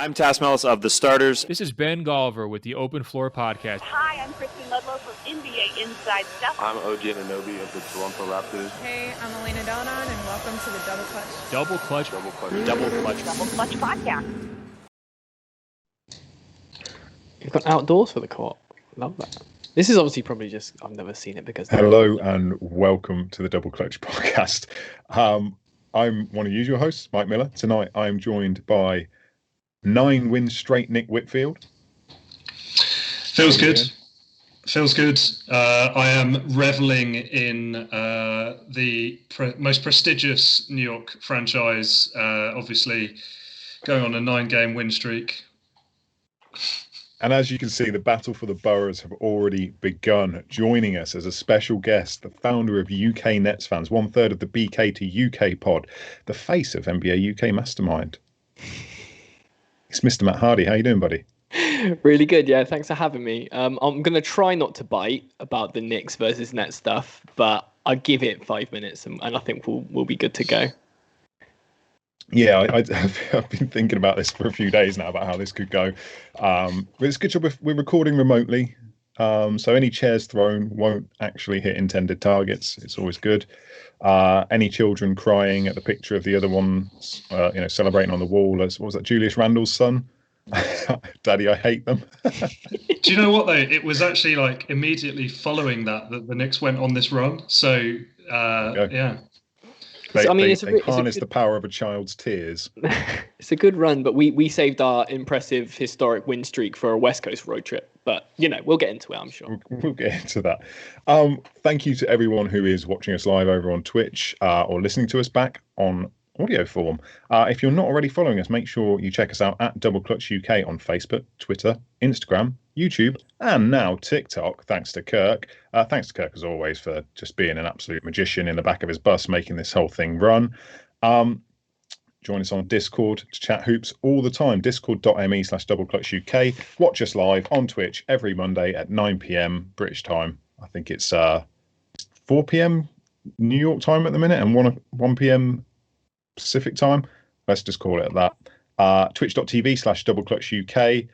I'm Tass Mellis of The Starters. This is Ben Golliver with the Open Floor Podcast. Hi, I'm Kristen Ludlow from NBA Inside Stuff. I'm OG Anunoby of the Toronto Raptors. Hey, I'm Elena Donon, and welcome to the Double Clutch. Double Clutch. Double Clutch. Double Clutch. Double Clutch Podcast. You've got outdoors for the co-op. Love that. This is obviously probably just, I've never seen it because... Hello and welcome to the Double Clutch Podcast. I'm one of the usual hosts, Mike Miller. Tonight I'm joined by 9 wins straight Nick Whitfield. Feels good. Feels good. I am reveling in the most prestigious New York franchise, obviously going on a 9-game win streak. And as you can see, the battle for the boroughs have already begun. Joining us as a special guest, the founder of UKNetsFans, 1/3 of the BK to UK pod, the face of NBA UK Mastermind. It's Mr. Matt Hardy. How you doing, buddy? Really good, yeah. Thanks for having me. I'm going to try not to bite about the Knicks versus Nets stuff, but I'll give it 5 minutes and I think we'll be good to go. Yeah, I've been thinking about this for a few days now about how this could go. But it's a good job we're recording remotely, so any chairs thrown won't actually hit intended targets. It's always good. Any children crying at the picture of the other ones, celebrating on the wall as, what was that, Julius Randle's son? Daddy, I hate them. Do you know what, though? It was actually like immediately following that the Knicks went on this run. So, yeah. They harness the power of a child's tears. It's a good run, but we saved our impressive historic win streak for a West Coast road trip. But, we'll get into it, I'm sure. We'll get into that. Thank you to everyone who is watching us live over on Twitch or listening to us back on audio form. If you're not already following us, make sure you check us out at Double Clutch UK on Facebook, Twitter, Instagram, YouTube, and now TikTok, thanks to Kirk. Thanks to Kirk, as always, for just being an absolute magician in the back of his bus, making this whole thing run. Join us on Discord to chat hoops all the time, discord.me/doubleclutchuk. Watch us live on Twitch every Monday at 9 p.m. British time. I think it's 4 p.m. New York time at the minute and 1 p.m. Pacific time. Let's just call it at that. Twitch.tv/doubleclutchuk.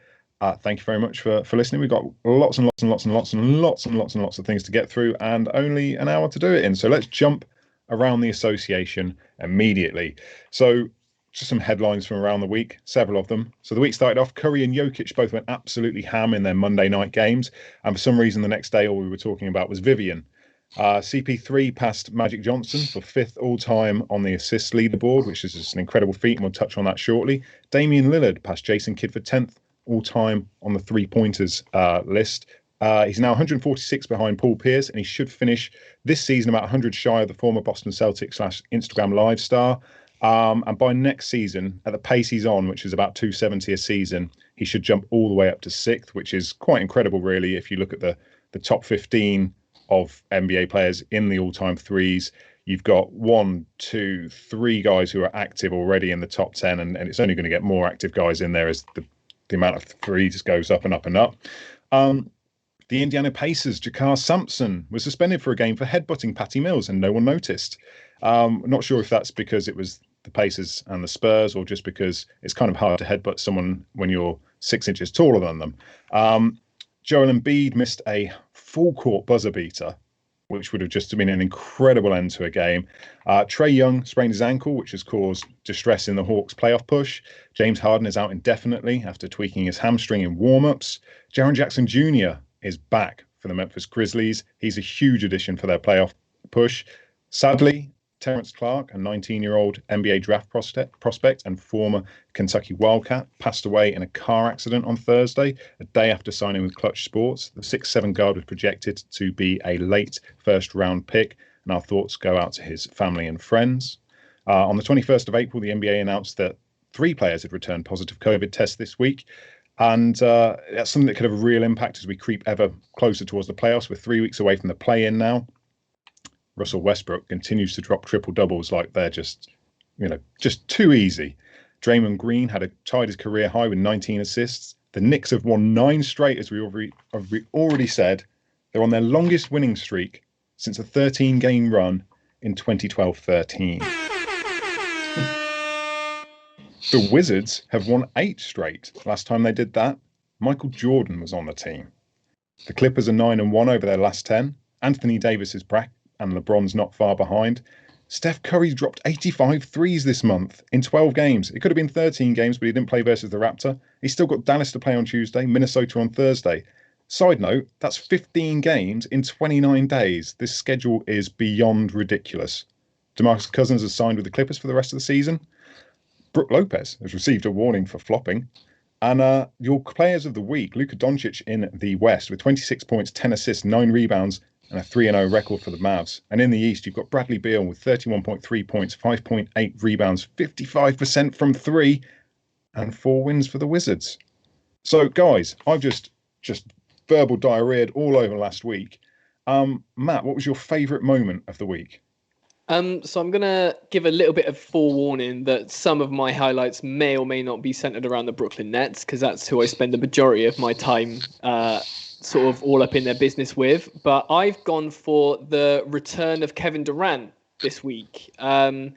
Thank you very much for listening. We've got lots and lots of things to get through and only an hour to do it in. So let's jump around the association immediately. So just some headlines from around the week, several of them. So the week started off, Curry and Jokic both went absolutely ham in their Monday night games. And for some reason, the next day, all we were talking about was Vivian. CP3 passed Magic Johnson for 5th all-time on the assist leaderboard, which is just an incredible feat, and we'll touch on that shortly. Damian Lillard passed Jason Kidd for 10th all-time on the three-pointers list. He's now 146 behind Paul Pierce, and he should finish this season about 100 shy of the former Boston Celtics / Instagram Live star. And by next season, at the pace he's on, which is about 270 a season, he should jump all the way up to 6th, which is quite incredible, really, if you look at the top 15 of NBA players in the all-time threes. You've got 1, 2, 3 guys who are active already in the top 10, and it's only going to get more active guys in there as the amount of threes goes up and up and up. The Indiana Pacers, Jakar Sampson, was suspended for a game for headbutting Patty Mills, and no one noticed. Not sure if that's because it was the Pacers and the Spurs, or just because it's kind of hard to headbutt someone when you're 6 inches taller than them. Joel Embiid missed a full-court buzzer beater, which would have just been an incredible end to a game. Trae Young sprained his ankle, which has caused distress in the Hawks' playoff push. James Harden is out indefinitely after tweaking his hamstring in warm-ups. Jaren Jackson Jr. is back for the Memphis Grizzlies. He's a huge addition for their playoff push. Sadly, Terrence Clark, a 19-year-old NBA draft prospect and former Kentucky Wildcat, passed away in a car accident on Thursday, a day after signing with Clutch Sports. The 6'7" guard was projected to be a late first-round pick, and our thoughts go out to his family and friends. On the 21st of April, the NBA announced that 3 players had returned positive COVID tests this week, and that's something that could have a real impact as we creep ever closer towards the playoffs. We're 3 weeks away from the play-in now. Russell Westbrook continues to drop triple doubles like they're just too easy. Draymond Green tied his career high with 19 assists. The Knicks have won 9 straight, as we already said. They're on their longest winning streak since a 13-game run in 2012-13. The Wizards have won 8 straight. Last time they did that, Michael Jordan was on the team. The Clippers are 9-1 over their last 10. Anthony Davis is back and LeBron's not far behind. Steph Curry's dropped 85 threes this month in 12 games. It could have been 13 games, but he didn't play versus the Raptor. He's still got Dallas to play on Tuesday, Minnesota on Thursday. Side note, that's 15 games in 29 days. This schedule is beyond ridiculous. DeMarcus Cousins has signed with the Clippers for the rest of the season. Brook Lopez has received a warning for flopping. And your players of the week, Luka Doncic in the West with 26 points, 10 assists, 9 rebounds, and a 3-0 record for the Mavs. And in the East, you've got Bradley Beal with 31.3 points, 5.8 rebounds, 55% from 3, and 4 wins for the Wizards. So, guys, I've just verbal diarrheaed all over last week. Matt, what was your favourite moment of the week? So I'm going to give a little bit of forewarning that some of my highlights may or may not be centered around the Brooklyn Nets, because that's who I spend the majority of my time sort of all up in their business with. But I've gone for the return of Kevin Durant this week. I've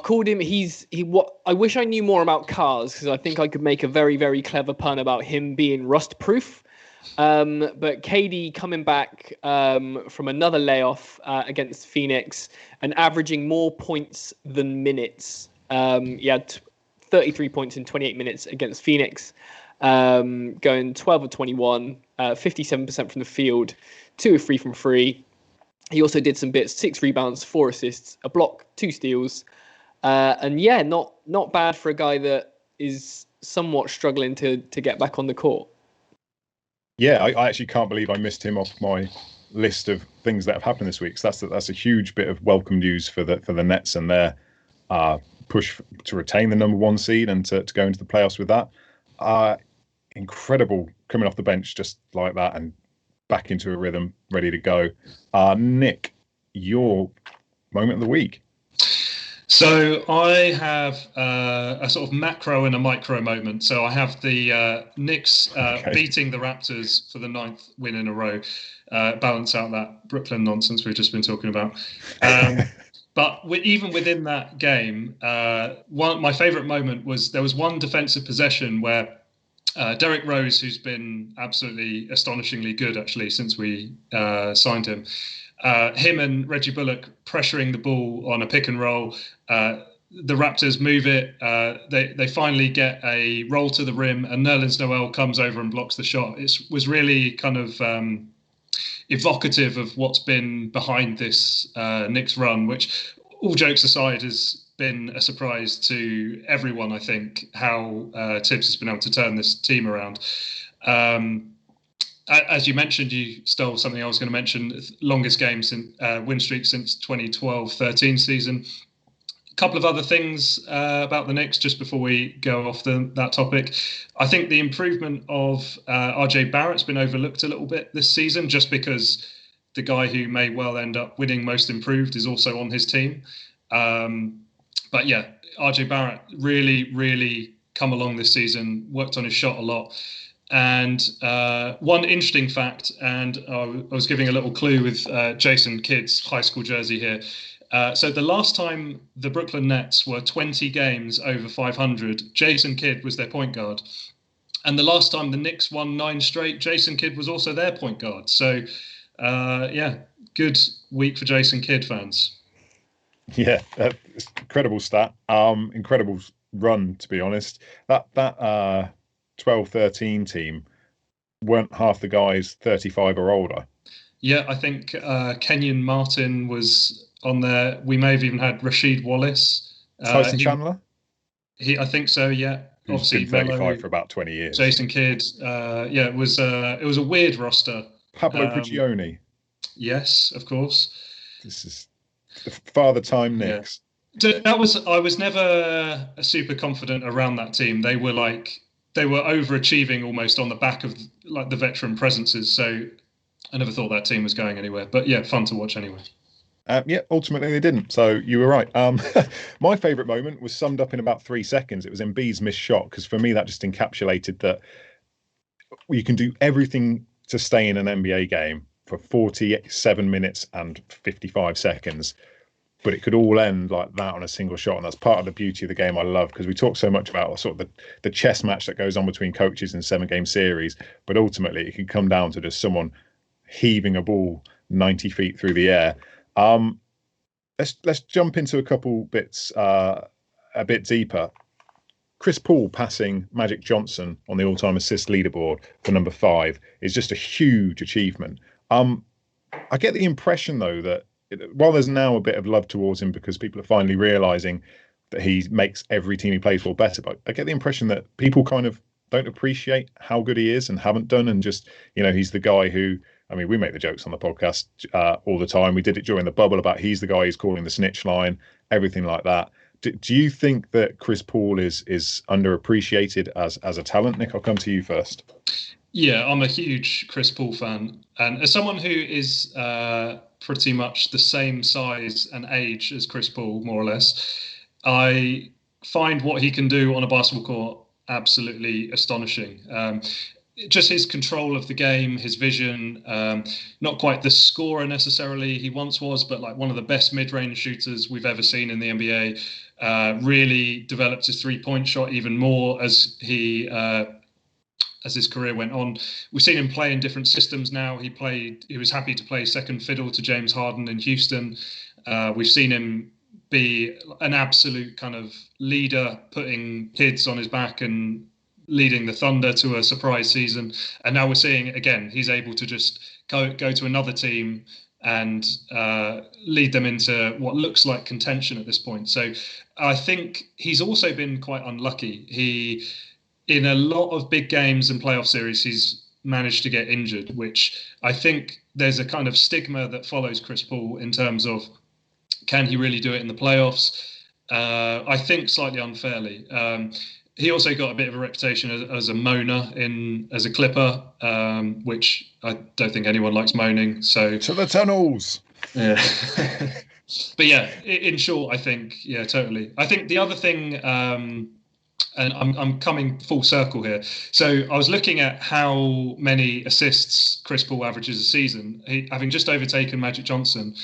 called him, I wish I knew more about cars, because I think I could make a very, very clever pun about him being rust proof. But KD coming back from another layoff against Phoenix and averaging more points than minutes. He had 33 points in 28 minutes against Phoenix, going 12 of 21, 57% from the field, 2 of 3 from 3. He also did some bits, 6 rebounds, 4 assists, a block, 2 steals. And yeah, not bad for a guy that is somewhat struggling to get back on the court. Yeah, I actually can't believe I missed him off my list of things that have happened this week. So that's a huge bit of welcome news for the Nets and their push to retain the number 1 seed and to go into the playoffs with that. Incredible coming off the bench just like that and back into a rhythm, ready to go. Nick, your moment of the week. So I have a sort of macro and a micro moment. So I have the Knicks beating the Raptors for the 9th win in a row, balance out that Brooklyn nonsense we've just been talking about. But even within that game, my favourite moment was there was one defensive possession where Derrick Rose, who's been absolutely astonishingly good actually since we signed him, him and Reggie Bullock pressuring the ball on a pick and roll. The Raptors move it. They finally get a roll to the rim, and Nerlens Noel comes over and blocks the shot. It was really kind of evocative of what's been behind this Knicks run, which, all jokes aside, has been a surprise to everyone. I think how Tibbs has been able to turn this team around. As you mentioned, you stole something I was going to mention. Longest game since win streak since 2012-13 season. A couple of other things about the Knicks just before we go off that topic. I think the improvement of RJ Barrett's been overlooked a little bit this season, just because the guy who may well end up winning most improved is also on his team. But yeah, RJ Barrett really, really come along this season, worked on his shot a lot. And one interesting fact, and I was giving a little clue with Jason Kidd's high school jersey here. So the last time the Brooklyn Nets were 20 games over 500, Jason Kidd was their point guard. And the last time the Knicks won 9 straight, Jason Kidd was also their point guard. So, yeah, good week for Jason Kidd fans. Yeah, incredible stat. Incredible run, to be honest. That 12-13 team weren't half the guys 35 or older. Yeah, I think Kenyon Martin was on there. We may have even had Rasheed Wallace. Tyson Chandler? I think so, yeah. Who's obviously been 35 Melo, for about 20 years. Jason Kidd. Yeah, it was a weird roster. Pablo Prigioni. Yes, of course. This is the father time Knicks. Yeah. I was never super confident around that team. They were overachieving almost on the back of like the veteran presences. So I never thought that team was going anywhere. But yeah, fun to watch anyway. Yeah, ultimately they didn't. So you were right. My favourite moment was summed up in about 3 seconds. It was Embiid's missed shot, because for me that just encapsulated that you can do everything to stay in an NBA game for 47 minutes and 55 seconds. but it could all end like that on a single shot. And that's part of the beauty of the game I love, because we talk so much about sort of the chess match that goes on between coaches in 7-game series, but ultimately it can come down to just someone heaving a ball 90 feet through the air. Let's jump into a couple bits a bit deeper. Chris Paul passing Magic Johnson on the all-time assist leaderboard for number 5 is just a huge achievement. I get the impression, though, that while there's now a bit of love towards him because people are finally realising that he makes every team he plays for better, but I get the impression that people kind of don't appreciate how good he is and haven't done, and just, he's the guy who, I mean, we make the jokes on the podcast all the time. We did it during the bubble about he's the guy who's calling the snitch line, everything like that. Do you think that Chris Paul is underappreciated as a talent? Nick, I'll come to you first. Yeah, I'm a huge Chris Paul fan. And as someone who is pretty much the same size and age as Chris Paul, more or less, I find what he can do on a basketball court absolutely astonishing. Just his control of the game, his vision, not quite the scorer necessarily he once was, but like one of the best mid-range shooters we've ever seen in the NBA. Really developed his three-point shot even more as his career went on. We've seen him play in different systems now. He was happy to play second fiddle to James Harden in Houston. We've seen him be an absolute kind of leader, putting kids on his back and leading the Thunder to a surprise season. And now we're seeing, again, he's able to just go to another team and lead them into what looks like contention at this point. So I think he's also been quite unlucky. In a lot of big games and playoff series, he's managed to get injured, which I think there's a kind of stigma that follows Chris Paul in terms of, can he really do it in the playoffs? I think slightly unfairly. He also got a bit of a reputation as a moaner as a Clipper, which I don't think anyone likes moaning. So to the tunnels. Yeah. But yeah, in short, I think, yeah, totally. I think the other thing, and I'm coming full circle here. So I was looking at how many assists Chris Paul averages a season, having just overtaken Magic Johnson.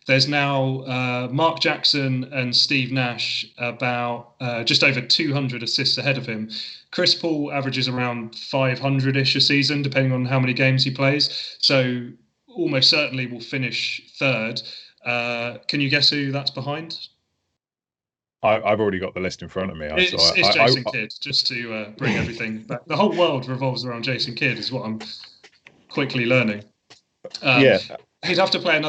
There's now Mark Jackson and Steve Nash about just over 200 assists ahead of him. Chris Paul averages around 500-ish a season, depending on how many games he plays. So almost certainly will finish third. Can you guess who that's behind? I've already got the list in front of me. It's Jason Kidd, just to bring everything back. The whole world revolves around Jason Kidd, is what I'm quickly learning. He'd have to play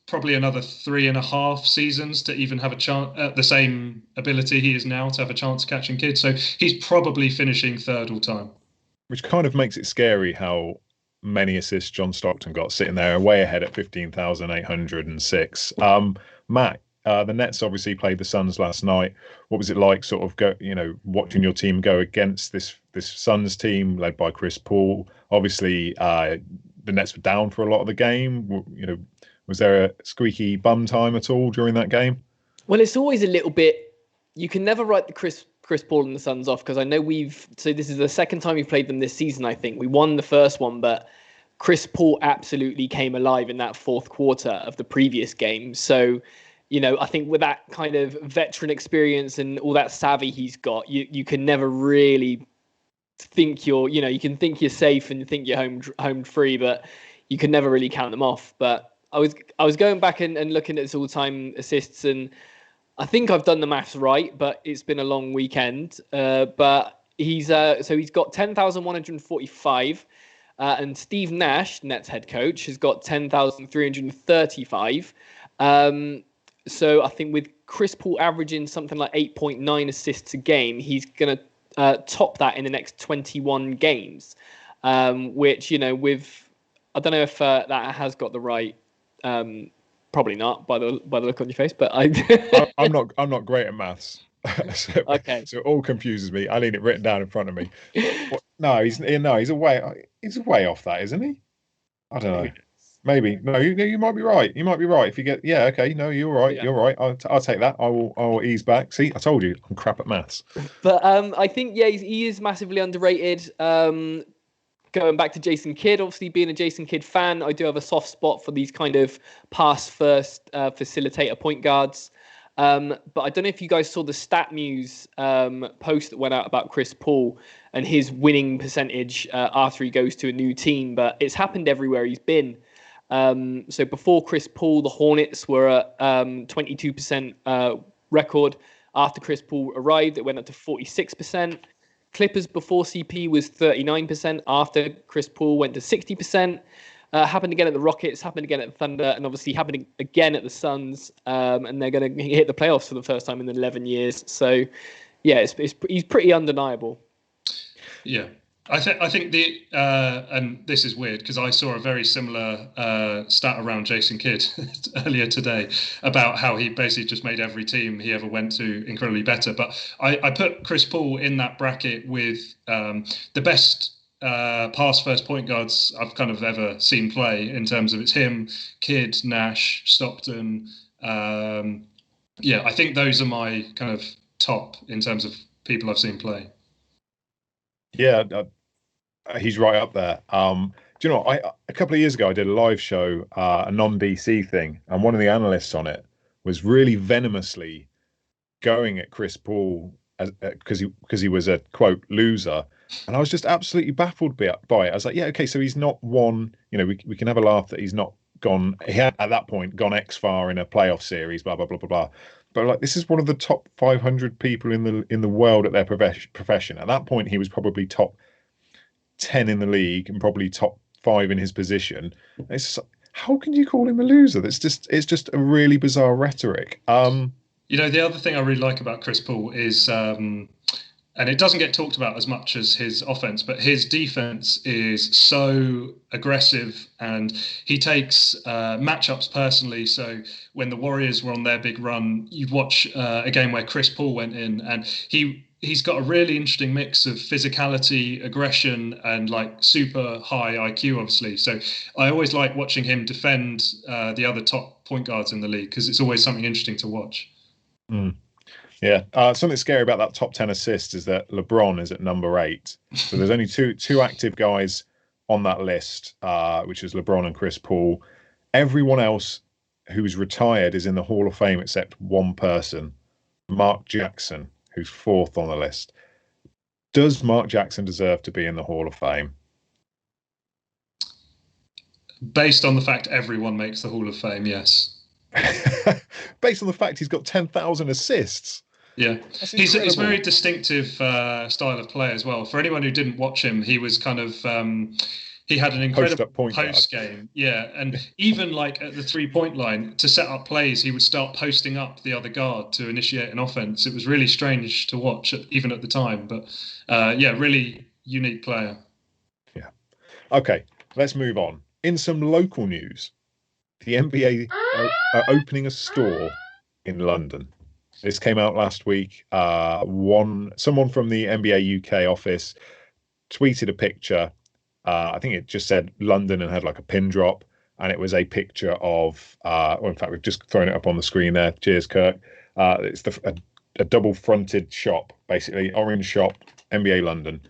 probably another 3.5 seasons to even have a chance at the same ability he is now to have a chance of catching Kidd. So he's probably finishing third all time. Which kind of makes it scary how many assists John Stockton got, sitting there way ahead at 15,806. Matt, the Nets obviously played the Suns last night. What was it like, sort of watching your team go against this Suns team led by Chris Paul? Obviously, the Nets were down for a lot of the game. Was there a squeaky bum time at all during that game? Well, it's always a little bit. You can never write the Chris Paul and the Suns off, because I know so this is the second time we've played them this season. I think we won the first one, but Chris Paul absolutely came alive in that fourth quarter of the previous game. So, I think with that kind of veteran experience and all that savvy he's got, you can never really think you can think you're safe and think you're home free, but you can never really count them off. But I was going back and looking at his all-time assists, and I think I've done the maths right, but it's been a long weekend. But he's got 10,145, and Steve Nash, Nets head coach, has got 10,335. So I think with Chris Paul averaging something like 8.9 assists a game, he's going to top that in the next 21 games, which, with, I don't know if that has got the right, probably not by the look on your face, but I'm not great at maths. Okay. So it all confuses me. I need it written down in front of me. He's a way off that, isn't he? I don't know. Maybe. No, you might be right. You might be right. If you get, okay, no, you're right. Yeah. You're right. I'll take that. I will ease back. See, I told you, I'm crap at maths. But I think, he is massively underrated. going back to Jason Kidd, obviously being a Jason Kidd fan, I do have a soft spot for these kind of pass first facilitator point guards. But I don't know if you guys saw the StatMuse post that went out about Chris Paul and his winning percentage after he goes to a new team. But it's happened everywhere he's been. So before Chris Paul, the Hornets were at 22% record. After Chris Paul arrived, it went up to 46%. Clippers before CP was 39%. After Chris Paul went to 60%. Happened again at the Rockets, happened again at the Thunder, and obviously happened again at the Suns. And they're going to hit the playoffs for the first time in 11 years. So, yeah, he's pretty undeniable. Yeah. I think and this is weird because I saw a very similar stat around Jason Kidd earlier today about how he basically just made every team he ever went to incredibly better. But I put Chris Paul in that bracket with the best pass first point guards I've kind of ever seen play in terms of it's him, Kidd, Nash, Stockton. I think those are my kind of top in terms of people I've seen play. Yeah, he's right up there. Do you know what? A couple of years ago, I did a live show, a non-DC thing, and one of the analysts on it was really venomously going at Chris Paul because he was a quote loser, and I was just absolutely baffled by it. I was like, yeah, okay, so he's not won. You know, we can have a laugh that he's not gone. He had at that point gone X far in a playoff series, blah blah blah blah blah. But like, this is one of the top 500 people in the world at their profession. At that point, he was probably top 10 in the league and probably top 5 in his position. It's how can you call him a loser? It's just a really bizarre rhetoric. The other thing I really like about Chris Paul is, and it doesn't get talked about as much as his offense, but his defense is so aggressive and he takes matchups personally. So when the Warriors were on their big run, you'd watch a game where Chris Paul went in and he's got a really interesting mix of physicality, aggression, and like super high IQ, obviously. So I always like watching him defend the other top point guards in the league because it's always something interesting to watch. Mm. Yeah, something scary about that top 10 assists is that LeBron is at number 8. So there's only two active guys on that list, which is LeBron and Chris Paul. Everyone else who's retired is in the Hall of Fame except one person, Mark Jackson, who's 4th on the list. Does Mark Jackson deserve to be in the Hall of Fame? Based on the fact everyone makes the Hall of Fame, yes. Based on the fact he's got 10,000 assists. Yeah, he's a very distinctive style of play as well. For anyone who didn't watch him, he was kind of he had an incredible post game. Yeah, and even like at the 3-point line to set up plays, he would start posting up the other guard to initiate an offense. It was really strange to watch, even at the time. But really unique player. Yeah. Okay, let's move on. In some local news, the NBA are opening a store in London. This came out last week. Someone from the NBA UK office tweeted a picture. I think it just said London and had like a pin drop, and it was a picture of. In fact, we've just thrown it up on the screen there. Cheers, Kirk. It's a double-fronted shop, basically orange shop, NBA London.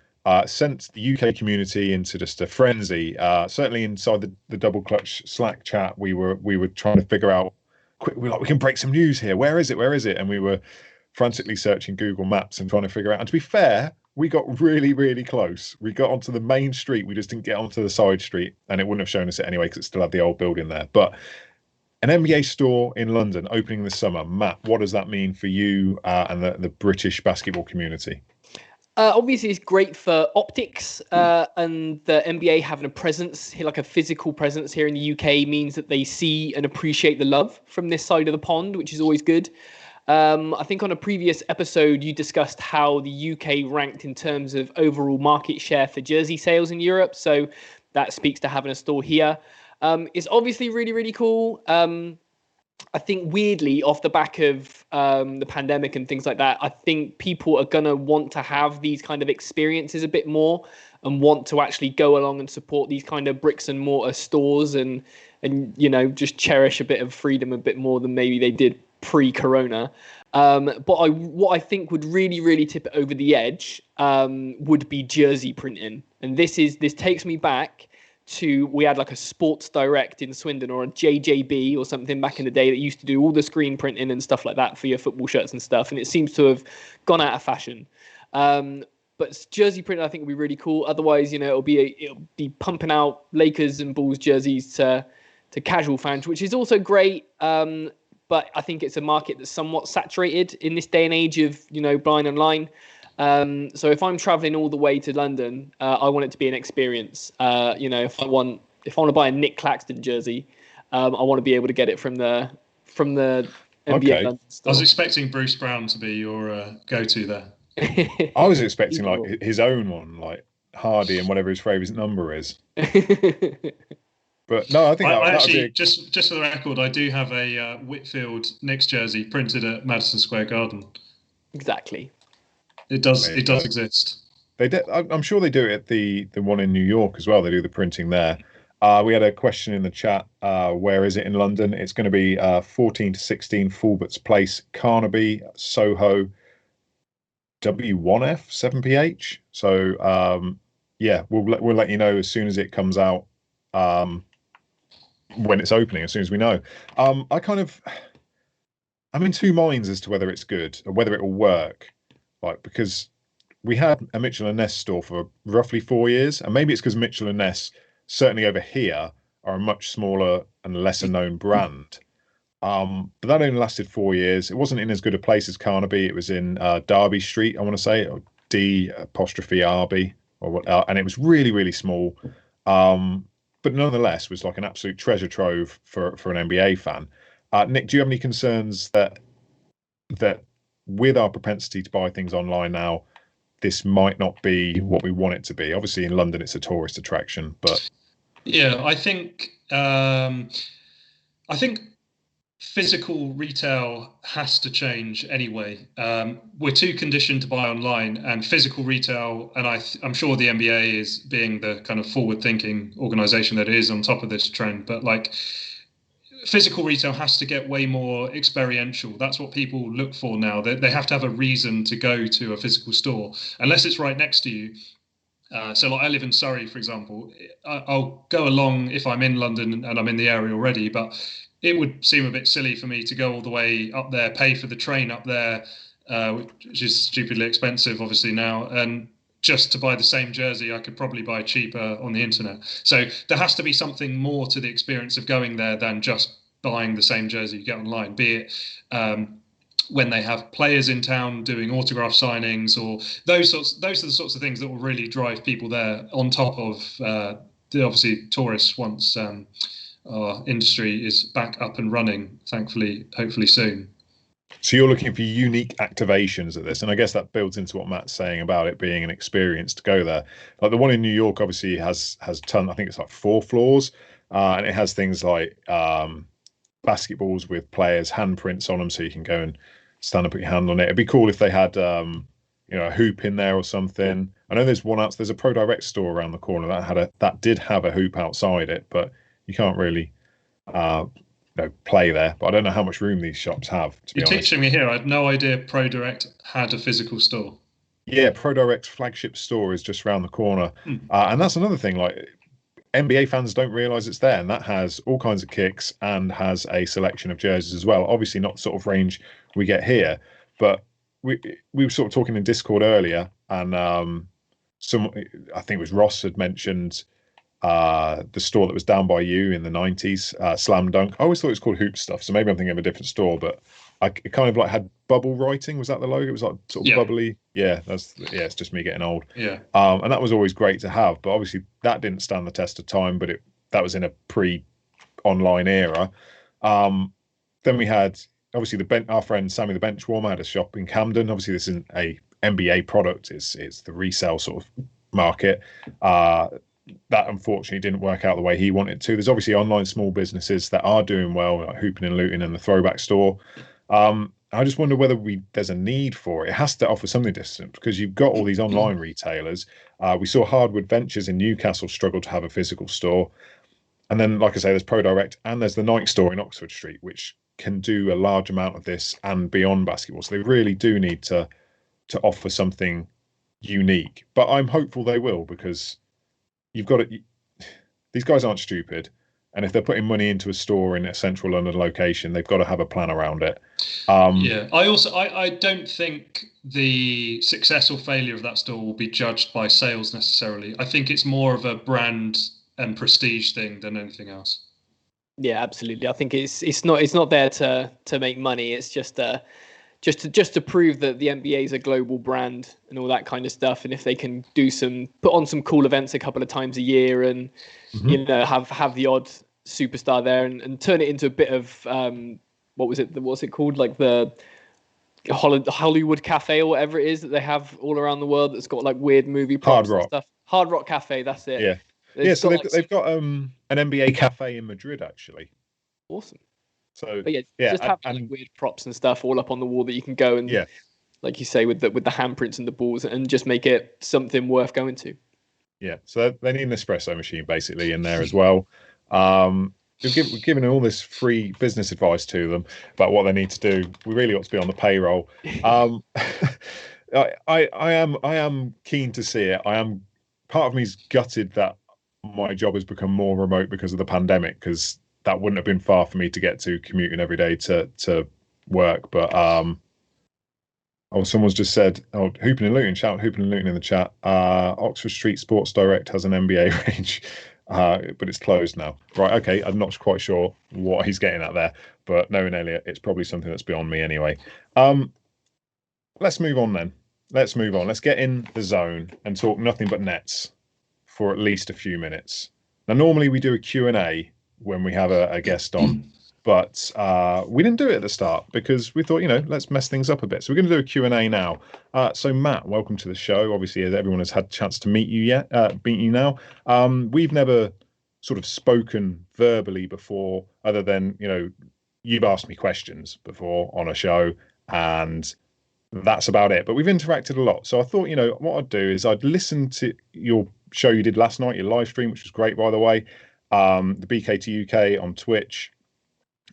Sent the UK community into just a frenzy. Certainly inside the Double Clutch Slack chat, we were trying to figure out. We can break some news here. Where is it? And we were frantically searching Google Maps and trying to figure out. And to be fair, we got really, really close. We got onto the main street. We just didn't get onto the side street, and it wouldn't have shown us it anyway because it still had the old building there. But an NBA store in London opening this summer. Matt, what does that mean for you and the British basketball community? Obviously, it's great for optics, and the NBA having a presence here, like a physical presence here in the UK, means that they see and appreciate the love from this side of the pond, which is always good. I think on a previous episode, you discussed how the UK ranked in terms of overall market share for jersey sales in Europe. So that speaks to having a store here. It's obviously really, really cool. I think weirdly, off the back of the pandemic and things like that, I think people are going to want to have these kind of experiences a bit more and want to actually go along and support these kind of bricks and mortar stores and just cherish a bit of freedom a bit more than maybe they did pre-corona. But what I think would really tip it over the edge would be jersey printing. And this takes me back to, we had like a Sports Direct in Swindon or a JJB or something back in the day that used to do all the screen printing and stuff like that for your football shirts and stuff. And it seems to have gone out of fashion. But jersey printing, I think, would be really cool. Otherwise, it'll be pumping out Lakers and Bulls jerseys to casual fans, which is also great. But I think it's a market that's somewhat saturated in this day and age of, buying online. So if I'm traveling all the way to London, I want it to be an experience. If I want to buy a Nick Claxton jersey, I want to be able to get it from the NBA London store. I was expecting Bruce Brown to be your go-to there. I was expecting like his own one, like Hardy and whatever his favourite number is. But no, I think that would be just for the record, I do have a Whitfield Knicks jersey printed at Madison Square Garden. Exactly. It does exist. They did. I'm sure they do it at the one in New York as well. They do the printing there. We had a question in the chat. Where is it in London? It's going to be 14 to 16 Fulbert's Place, Carnaby, Soho, W1F 7PH. So we'll let you know as soon as it comes out. When it's opening, as soon as we know. I'm in two minds as to whether it's good or whether it will work. Like, because we had a Mitchell and Ness store for roughly 4 years, and maybe it's because Mitchell and Ness, certainly over here, are a much smaller and lesser known brand. But that only lasted 4 years. It wasn't in as good a place as Carnaby. It was in Derby Street, I want to say, or D''RB, or what, and it was really small. But nonetheless, was like an absolute treasure trove for an NBA fan. Nick, do you have any concerns that with our propensity to buy things online now, this might not be what we want it to be? Obviously, in London, it's a tourist attraction, but yeah, I think physical retail has to change anyway. We're too conditioned to buy online, and physical retail, and I'm sure the NBA is being the kind of forward-thinking organization that is on top of this trend, but like physical retail has to get way more experiential. That's what people look for now. They have to have a reason to go to a physical store, unless it's right next to you. So like I live in Surrey, for example. I'll go along if I'm in London and I'm in the area already, but it would seem a bit silly for me to go all the way up there, pay for the train up there, which is stupidly expensive, obviously, now. And just to buy the same jersey, I could probably buy cheaper on the internet. So there has to be something more to the experience of going there than just buying the same jersey you get online, be it when they have players in town doing autograph signings, or those are the sorts of things that will really drive people there, on top of the obviously tourists once our industry is back up and running, thankfully, hopefully soon. So you're looking for unique activations of this, and I guess that builds into what Matt's saying about it being an experience to go there. Like the one in New York, obviously has I think it's like 4 floors, and it has things like basketballs with players' handprints on them, so you can go and stand and put your hand on it. It'd be cool if they had a hoop in there or something. I know there's a Pro Direct store around the corner that did have a hoop outside it, but you can't really play there. But I don't know how much room these shops have, to be honest. You're teaching me here. I had no idea Pro Direct had a physical store. Yeah, Pro Direct's flagship store is just around the corner. And that's another thing, like NBA fans don't realise it's there, and that has all kinds of kicks and has a selection of jerseys as well. Obviously not the sort of range we get here, but we were sort of talking in Discord earlier, and I think it was Ross had mentioned the store that was down by you in the 90s, Slam Dunk. I always thought it was called Hoop Stuff, so maybe I'm thinking of a different store, but it kind of like had bubble writing. Was that the logo? It was like sort of bubbly. Yeah, it's just me getting old. Yeah. And that was always great to have, but obviously that didn't stand the test of time, but that was in a pre-online era. Then we had obviously our friend Sammy the Benchwarmer had a shop in Camden. Obviously this isn't a NBA product, it's the resale sort of market. That unfortunately didn't work out the way he wanted to. There's obviously online small businesses that are doing well, like Hooping and Looting and the Throwback Store. I just wonder whether there's a need for it. It has to offer something different, because you've got all these online retailers. We saw Hardwood Ventures in Newcastle struggle to have a physical store. And then, like I say, there's Pro Direct and there's the Nike store in Oxford Street, which can do a large amount of this and beyond basketball. So they really do need to offer something unique. But I'm hopeful they will, because you've got to. These guys aren't stupid, and if they're putting money into a store in a central London location, they've got to have a plan around it. Yeah, I don't think the success or failure of that store will be judged by sales necessarily. I think it's more of a brand and prestige thing than anything else. Yeah, absolutely. I think it's not there to make money. It's just to prove that the NBA is a global brand and all that kind of stuff. And if they can put on some cool events a couple of times a year, and have the odd superstar there, and turn it into a bit of what's it called, like the Hollywood Cafe or whatever it is that they have all around the world, that's got like weird movie props and stuff. Hard Rock Cafe, that's it. Yeah. So they've got an NBA cafe in Madrid, actually. Awesome. So but just have like weird props and stuff all up on the wall that you can go and, like you say, with the handprints and the balls, and just make it something worth going to. Yeah. So they need an espresso machine basically in there as well. We've given all this free business advice to them about what they need to do. We really ought to be on the payroll. I am keen to see it. Part of me's gutted that my job has become more remote because of the pandemic, because that wouldn't have been far for me to get to, commuting every day to work. But someone's just said, Hooping and Luton, shout Hooping and Luton in the chat. Oxford Street Sports Direct has an NBA range, but it's closed now. Right, okay, I'm not quite sure what he's getting at there, but knowing Elliot, it's probably something that's beyond me anyway. Let's move on then. Let's get in the zone and talk nothing but Nets for at least a few minutes. Now, normally we do a Q&A when we have a guest on, but we didn't do it at the start because we thought, let's mess things up a bit. So we're going to do a Q&A now. So Matt, welcome to the show. Obviously, as everyone has had a chance to meet you now. We've never sort of spoken verbally before, other than, you've asked me questions before on a show, and that's about it. But we've interacted a lot. So I thought, what I'd do is I'd listen to your show you did last night, your live stream, which was great, by the way, the BKT UK on Twitch,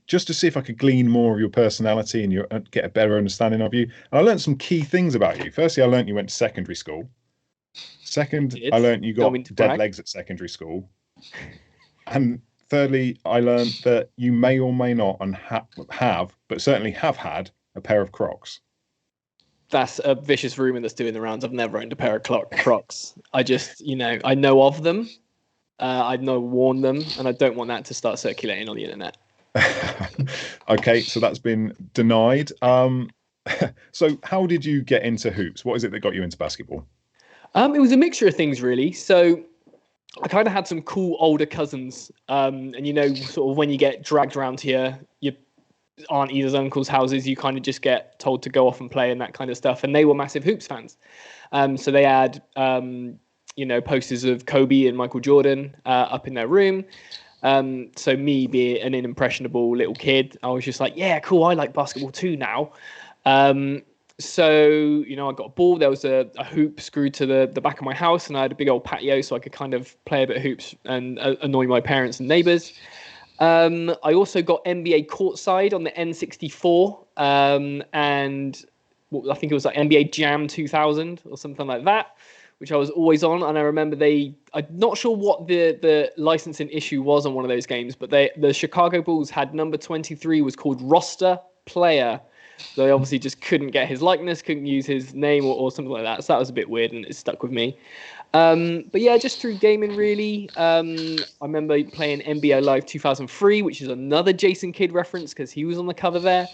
just to see if I could glean more of your personality and get a better understanding of you. And I learned some key things about you. Firstly, I learned you went to secondary school. Second, I learned you got dead legs at secondary school. And thirdly, I learned that you may or may not and but certainly have had a pair of Crocs. That's a vicious rumor that's doing the rounds. I've never owned a pair of Crocs. I just, I know of them. I know worn them, and I don't want that to start circulating on the internet. Okay, so that's been denied. So how did you get into hoops? What is it that got you into basketball? It was a mixture of things, really. So I kind of had some cool older cousins, and sort of when you get dragged around here, your aunties, uncles' houses, you kind of just get told to go off and play and that kind of stuff. And they were massive hoops fans. So they had, posters of Kobe and Michael Jordan up in their room. So me being an impressionable little kid, I was just like, yeah, cool. I like basketball too now. So, I got a ball. There was a hoop screwed to the back of my house, and I had a big old patio, so I could kind of play a bit of hoops and annoy my parents and neighbors. I also got NBA courtside on the N64, and I think it was like NBA Jam 2000 or something like that, which I was always on. And I remember I'm not sure what the licensing issue was on one of those games, but the Chicago Bulls had number 23 was called roster player. So they obviously just couldn't get his likeness, couldn't use his name or something like that. So that was a bit weird, and it stuck with me. But yeah, just through gaming, really. I remember playing NBA Live 2003, which is another Jason Kidd reference because he was on the cover there.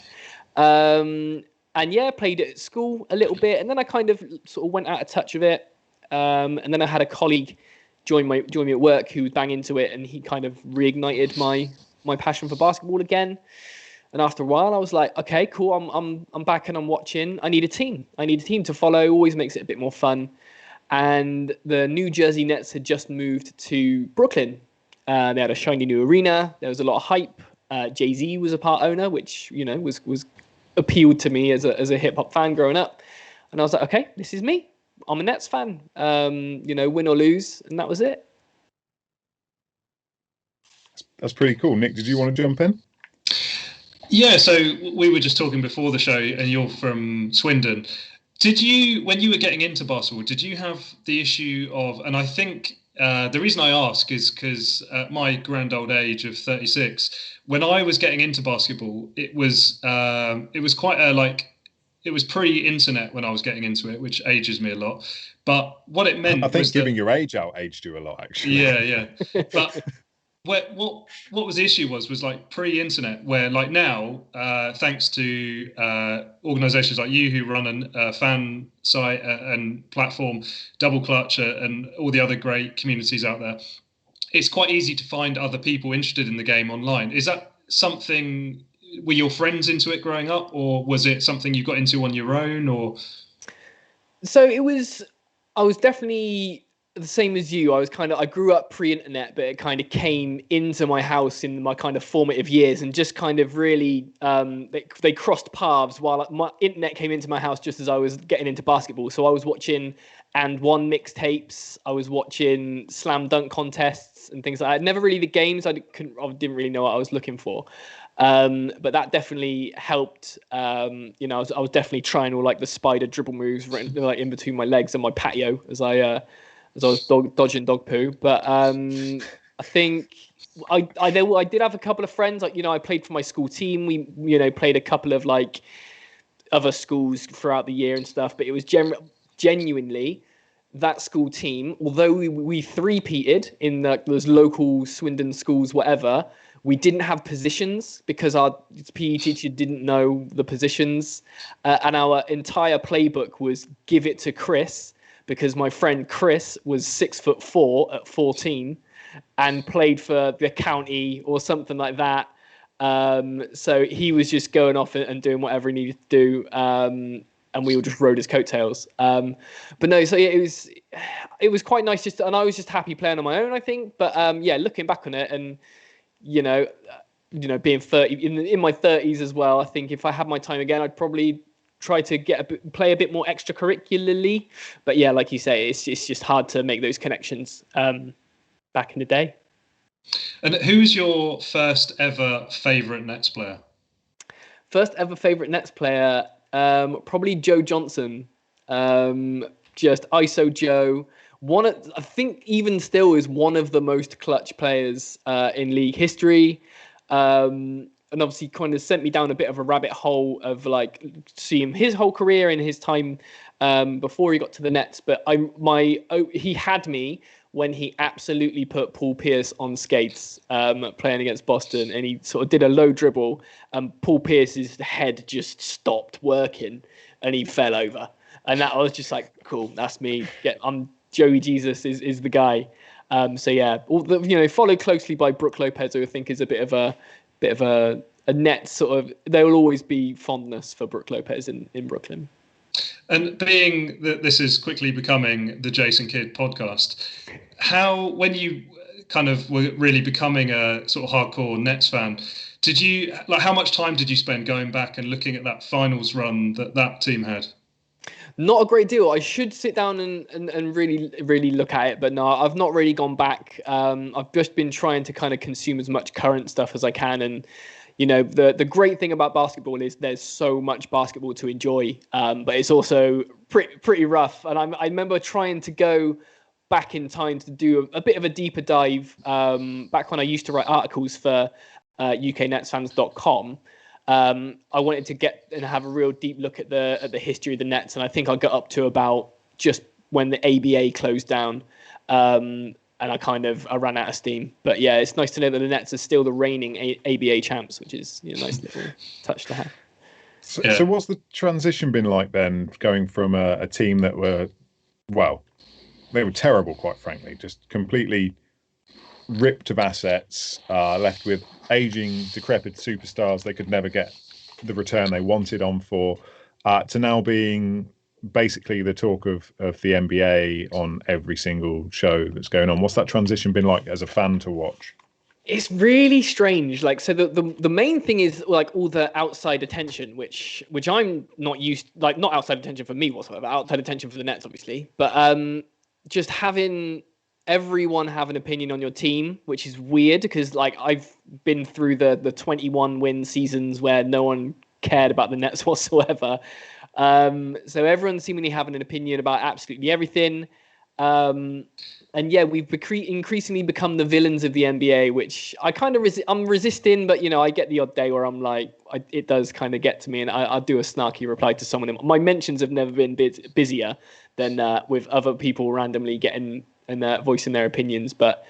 And yeah, played it at school a little bit, and then I kind of sort of went out of touch with it. And then I had a colleague join me at work who was bang into it, and he kind of reignited my passion for basketball again. And after a while, I was like, okay, cool. I'm back and I'm watching. I need a team. To follow. Always makes it a bit more fun. And the New Jersey Nets had just moved to Brooklyn. They had a shiny new arena. There was a lot of hype. Jay-Z was a part owner, which was appealed to me as a hip hop fan growing up. And I was like, okay, this is me. I'm a Nets fan. Win or lose, and that was it. That's pretty cool. Nick, did you want to jump in? Yeah, so we were just talking before the show, and you're from Swindon. Did you, when you were getting into basketball, did you have the issue of, and I think the reason I ask is because at my grand old age of 36, when I was getting into basketball, it was quite a it was pre-internet when I was getting into it, which ages me a lot. But what it meant, I think was giving that, your age out aged you a lot, actually. yeah. But what was the issue was like pre-internet, where like now, thanks to organisations like you who run a fan site and platform, Double Clutch, and all the other great communities out there, it's quite easy to find other people interested in the game online. Is that something? Were your friends into it growing up, or was it something you got into on your own? Or So I was definitely the same as you. I grew up pre-internet, but it kind of came into my house in my kind of formative years, and just kind of really, they crossed paths while my internet came into my house just as I was getting into basketball. So I was watching and one mixtapes. I was watching slam dunk contests and things like that. Never really the games. I didn't really know what I was looking for. But that definitely helped. I was definitely trying all like the spider dribble moves right like in between my legs and my patio as I was dodging dog poo. But I think I did have a couple of friends. Like I played for my school team. We played a couple of like other schools throughout the year and stuff. But it was genuinely that school team. Although we three-peated in those local Swindon schools, whatever. We didn't have positions because our PE teacher didn't know the positions. And our entire playbook was give it to Chris, because my friend Chris was 6'4" at 14 and played for the county or something like that. So he was just going off and doing whatever he needed to do. And we all just rode his coattails. But no, so yeah, it was quite nice and I was just happy playing on my own, I think. But looking back on it and, being 30 in my 30s as well, I think if I had my time again, I'd probably try to play a bit more extracurricularly. But yeah, like you say, it's just hard to make those connections back in the day. And who's your first ever favourite Nets player? First ever favourite Nets player, probably Joe Johnson. Just ISO Joe. I think even still is one of the most clutch players in league history, and obviously kind of sent me down a bit of a rabbit hole of like seeing his whole career and his time before he got to the Nets. But he had me when he absolutely put Paul Pierce on skates playing against Boston, and he sort of did a low dribble, and Paul Pierce's head just stopped working, and he fell over, and that I was just like, cool, that's me. Joey Jesus is the guy. So yeah, followed closely by Brook Lopez, who I think is a bit of a net sort of. There will always be fondness for Brook Lopez in Brooklyn. And being that this is quickly becoming the Jason Kidd podcast, when you kind of were really becoming a sort of hardcore Nets fan, how much time did you spend going back and looking at that finals run that team had? Not a great deal. I should sit down and really, really look at it. But no, I've not really gone back. I've just been trying to kind of consume as much current stuff as I can. And, the great thing about basketball is there's so much basketball to enjoy. But it's also pretty rough. And I remember trying to go back in time to do a bit of a deeper dive back when I used to write articles for UKNetsFans.com. I wanted to get and have a real deep look at the history of the Nets, and I think I got up to about just when the ABA closed down, and I ran out of steam. But yeah, it's nice to know that the Nets are still the reigning ABA champs, which is a nice little touch to have. So what's the transition been like then, going from a team that were, well, they were terrible, quite frankly, just completely ripped of assets, left with aging, decrepit superstars they could never get the return they wanted on for, to now being basically the talk of the NBA on every single show that's going on? What's that transition been like as a fan to watch? It's really strange. Like, so the main thing is like all the outside attention, which I'm not used, like not outside attention for me whatsoever, outside attention for the Nets, obviously, but just having everyone have an opinion on your team, which is weird because like I've been through the 21 win seasons where no one cared about the Nets whatsoever. So everyone's seemingly having an opinion about absolutely everything. And yeah, we've increasingly become the villains of the NBA, which I kind of I'm resisting, but I get the odd day where I'm like, it does kind of get to me, and I'll do a snarky reply to someone. My mentions have never been busier than with other people randomly getting and voicing their opinions. But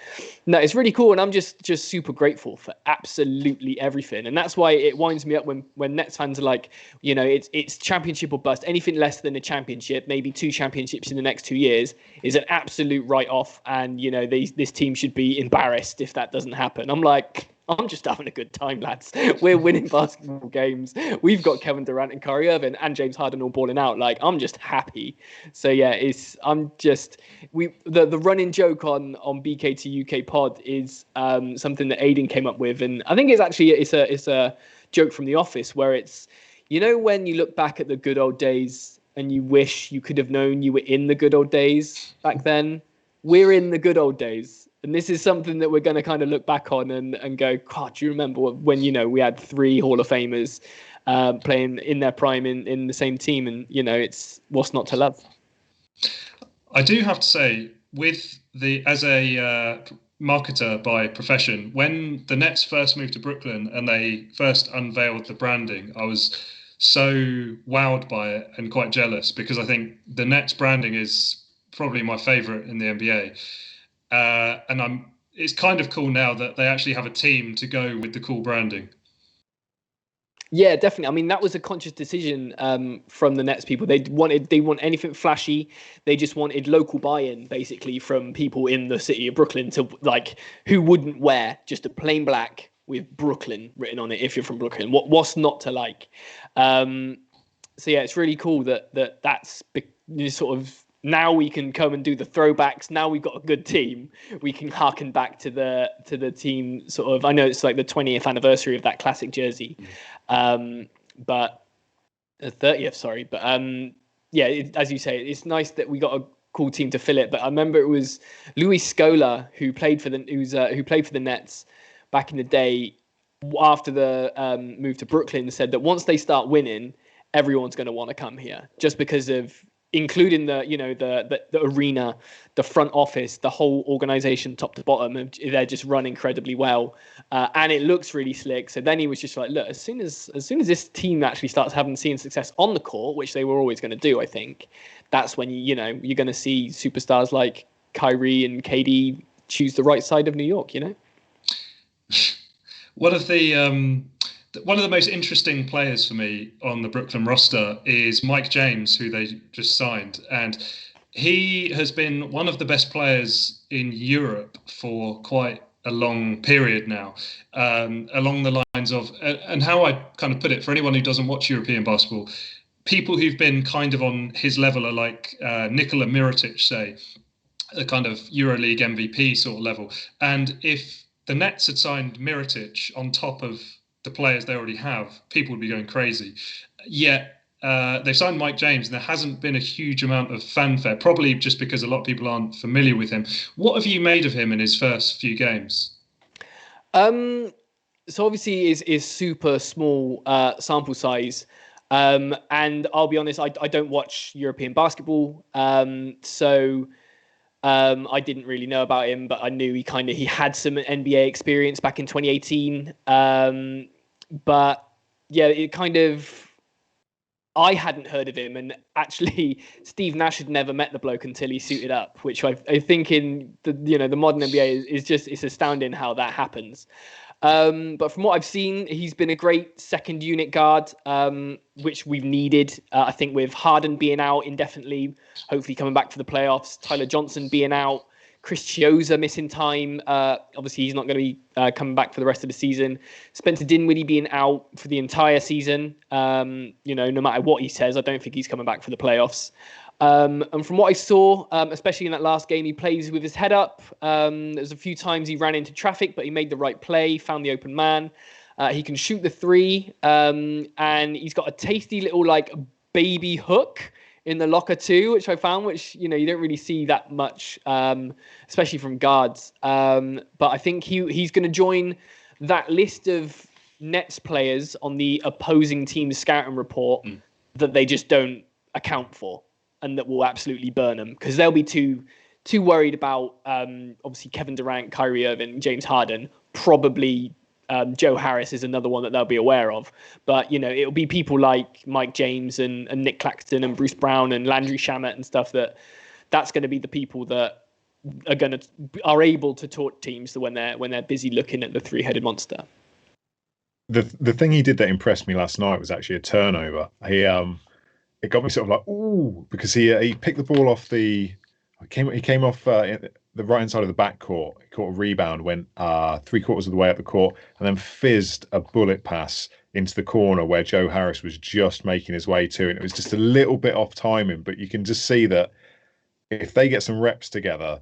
no, it's really cool, and I'm just super grateful for absolutely everything. And that's why it winds me up when Nets fans are like, it's championship or bust. Anything less than a championship, maybe 2 championships in the next 2 years, is an absolute write-off. And this team should be embarrassed if that doesn't happen. I'm like, I'm just having a good time, lads. We're winning basketball games. We've got Kevin Durant and Kyrie Irving and James Harden all balling out. Like, I'm just happy. So yeah, the running joke on BK2 UK pod is something that Aiden came up with, and I think it's a joke from The Office where it's when you look back at the good old days and you wish you could have known you were in the good old days back then. We're in the good old days. And this is something that we're going to kind of look back on and go, God, do you remember when, we had 3 Hall of Famers playing in their prime in the same team? And, it's what's not to love. I do have to say, as a marketer by profession, when the Nets first moved to Brooklyn and they first unveiled the branding, I was so wowed by it and quite jealous, because I think the Nets branding is probably my favorite in the NBA. And it's kind of cool now that they actually have a team to go with the cool branding. Yeah, definitely. I mean, that was a conscious decision from the Nets people. They want anything flashy. They just wanted local buy-in, basically, from people in the city of Brooklyn to like, who wouldn't wear just a plain black with Brooklyn written on it if you're from Brooklyn? What's not to like? So yeah, it's really cool that's sort of. Now we can come and do the throwbacks. Now we've got a good team. We can harken back to the team sort of. I know it's like the 20th anniversary of that classic jersey, but the 30th. Sorry, but yeah, as you say, it's nice that we got a cool team to fill it. But I remember it was Louis Scola who played for the Nets back in the day after the move to Brooklyn. Said that once they start winning, everyone's going to want to come here just because of. Including the arena, the front office, the whole organization, top to bottom, they're just run incredibly well, and it looks really slick. So then he was just like, look, as soon as this team actually starts seeing success on the court, which they were always going to do, I think, that's when you're going to see superstars like Kyrie and KD choose the right side of New York. One of the most interesting players for me on the Brooklyn roster is Mike James, who they just signed. And he has been one of the best players in Europe for quite a long period now, along the lines of, and how I kind of put it, for anyone who doesn't watch European basketball, people who've been kind of on his level are like Nikola Mirotic, say, a kind of EuroLeague MVP sort of level. And if the Nets had signed Mirotic on top of the players they already have, people would be going crazy. Yet they've signed Mike James, and there hasn't been a huge amount of fanfare, probably just because a lot of people aren't familiar with him. What have you made of him in his first few games? So obviously is super small sample size, and I'll be honest, I don't watch European basketball, so I didn't really know about him, but I knew he had some NBA experience back in 2018. But yeah, I hadn't heard of him, and actually Steve Nash had never met the bloke until he suited up, which I think in the modern NBA it's astounding how that happens. But from what I've seen, he's been a great second unit guard, which we've needed. I think with Harden being out indefinitely, hopefully coming back for the playoffs, Tyler Johnson being out, Chris Chioza missing time. Obviously, he's not going to be coming back for the rest of the season. Spencer Dinwiddie being out for the entire season. No matter what he says, I don't think he's coming back for the playoffs. And from what I saw, especially in that last game, he plays with his head up. There's a few times he ran into traffic, but he made the right play, found the open man. He can shoot the 3, and he's got a tasty little baby hook in the locker too, which I found, which you don't really see that much, especially from guards. But I think he's going to join that list of Nets players on the opposing team's scouting report that they just don't account for, and that will absolutely burn them because they'll be too worried about obviously Kevin Durant, Kyrie Irving, James Harden. Probably Joe Harris is another one that they'll be aware of. But it'll be people like Mike James and Nick Claxton and Bruce Brown and Landry Shamet and stuff. That's going to be the people that are able to talk teams when they're busy looking at the three-headed monster. The thing he did that impressed me last night was actually a turnover. It got me sort of like, ooh, because he picked the ball off he came off the right hand side of the backcourt. He caught a rebound, went 3/4 of the way up the court, and then fizzed a bullet pass into the corner where Joe Harris was just making his way to, and it was just a little bit off timing. But you can just see that if they get some reps together,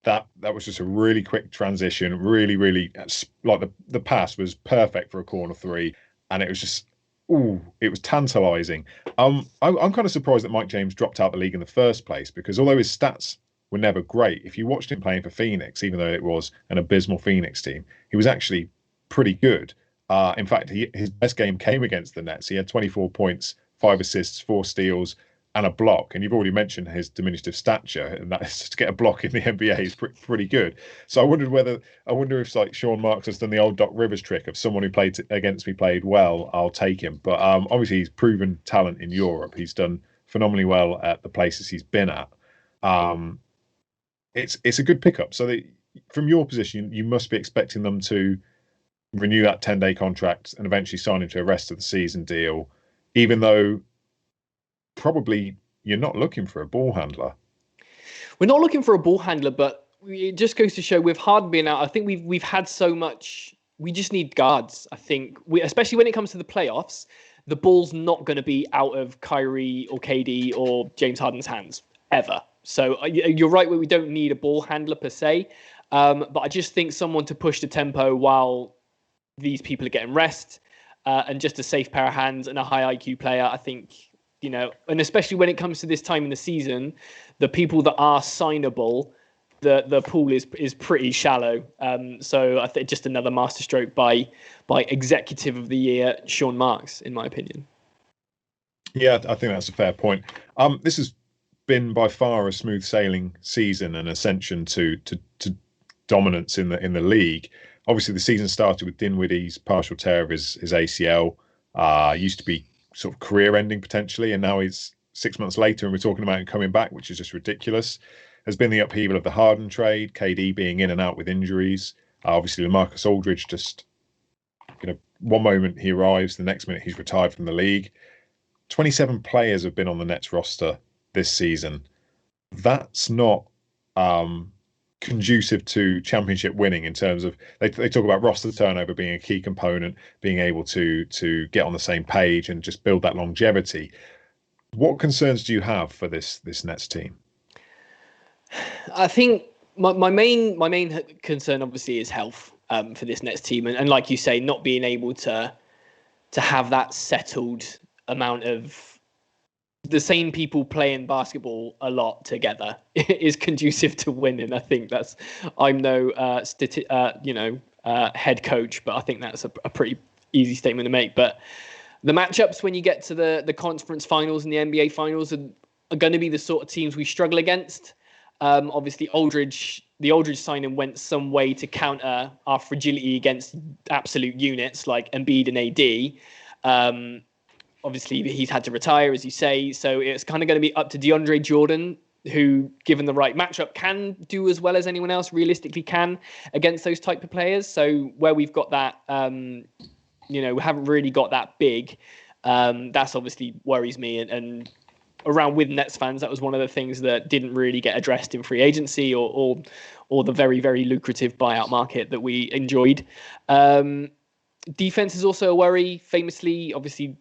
that was just a really quick transition. Really, really, like the pass was perfect for a corner three, and it was just. Ooh, it was tantalising. I'm kind of surprised that Mike James dropped out the league in the first place because although his stats were never great, if you watched him playing for Phoenix, even though it was an abysmal Phoenix team, he was actually pretty good. In fact, his best game came against the Nets. He had 24 points, 5 assists, 4 steals, and a block. And you've already mentioned his diminutive stature, and that is to get a block in the NBA is pretty good. So I wonder if like Sean Marks has done the old Doc Rivers trick of someone who played against me played well, I'll take him. But obviously he's proven talent in Europe. He's done phenomenally well at the places he's been at. It's a good pickup. So from your position, you must be expecting them to renew that 10-day contract and eventually sign him to a rest of the season deal, even though probably you're not looking for a ball handler. We're not looking for a ball handler, but it just goes to show with Harden being out, I think we've had so much. We just need guards. I think especially when it comes to the playoffs, the ball's not going to be out of Kyrie or KD or James Harden's hands ever. So you're right, we don't need a ball handler per se, but I just think someone to push the tempo while these people are getting rest, and just a safe pair of hands and a high IQ player. I think. And especially when it comes to this time in the season, the people that are signable, the pool is pretty shallow. So I think just another masterstroke by executive of the year, Sean Marks, in my opinion. Yeah, I think that's a fair point. This has been by far a smooth sailing season and ascension to dominance in the league. Obviously, the season started with Dinwiddie's partial tear of his ACL. Used to be sort of career-ending potentially, and now he's 6 months later, and we're talking about him coming back, which is just ridiculous. There's been the upheaval of the Harden trade, KD being in and out with injuries. Obviously, LaMarcus Aldridge just, one moment he arrives, the next minute he's retired from the league. 27 players have been on the Nets roster this season. That's not conducive to championship winning in terms of they talk about roster turnover being a key component, being able to get on the same page and just build that longevity. What concerns do you have for this Nets team? I think my main concern obviously is health for this Nets team, and like you say, not being able to have that settled amount of the same people playing basketball a lot together is conducive to winning. I think I'm no head coach, but I think that's a pretty easy statement to make. But the matchups when you get to the conference finals and the NBA finals are going to be the sort of teams we struggle against. Obviously, the Aldridge signing went some way to counter our fragility against absolute units like Embiid and AD. Obviously, he's had to retire, as you say. So it's kind of going to be up to DeAndre Jordan, who, given the right matchup, can do as well as anyone else realistically can against those type of players. So where we've got that, we haven't really got that big. That's obviously worries me. And around with Nets fans, that was one of the things that didn't really get addressed in free agency or the very, very lucrative buyout market that we enjoyed. Defense is also a worry. Famously, obviously,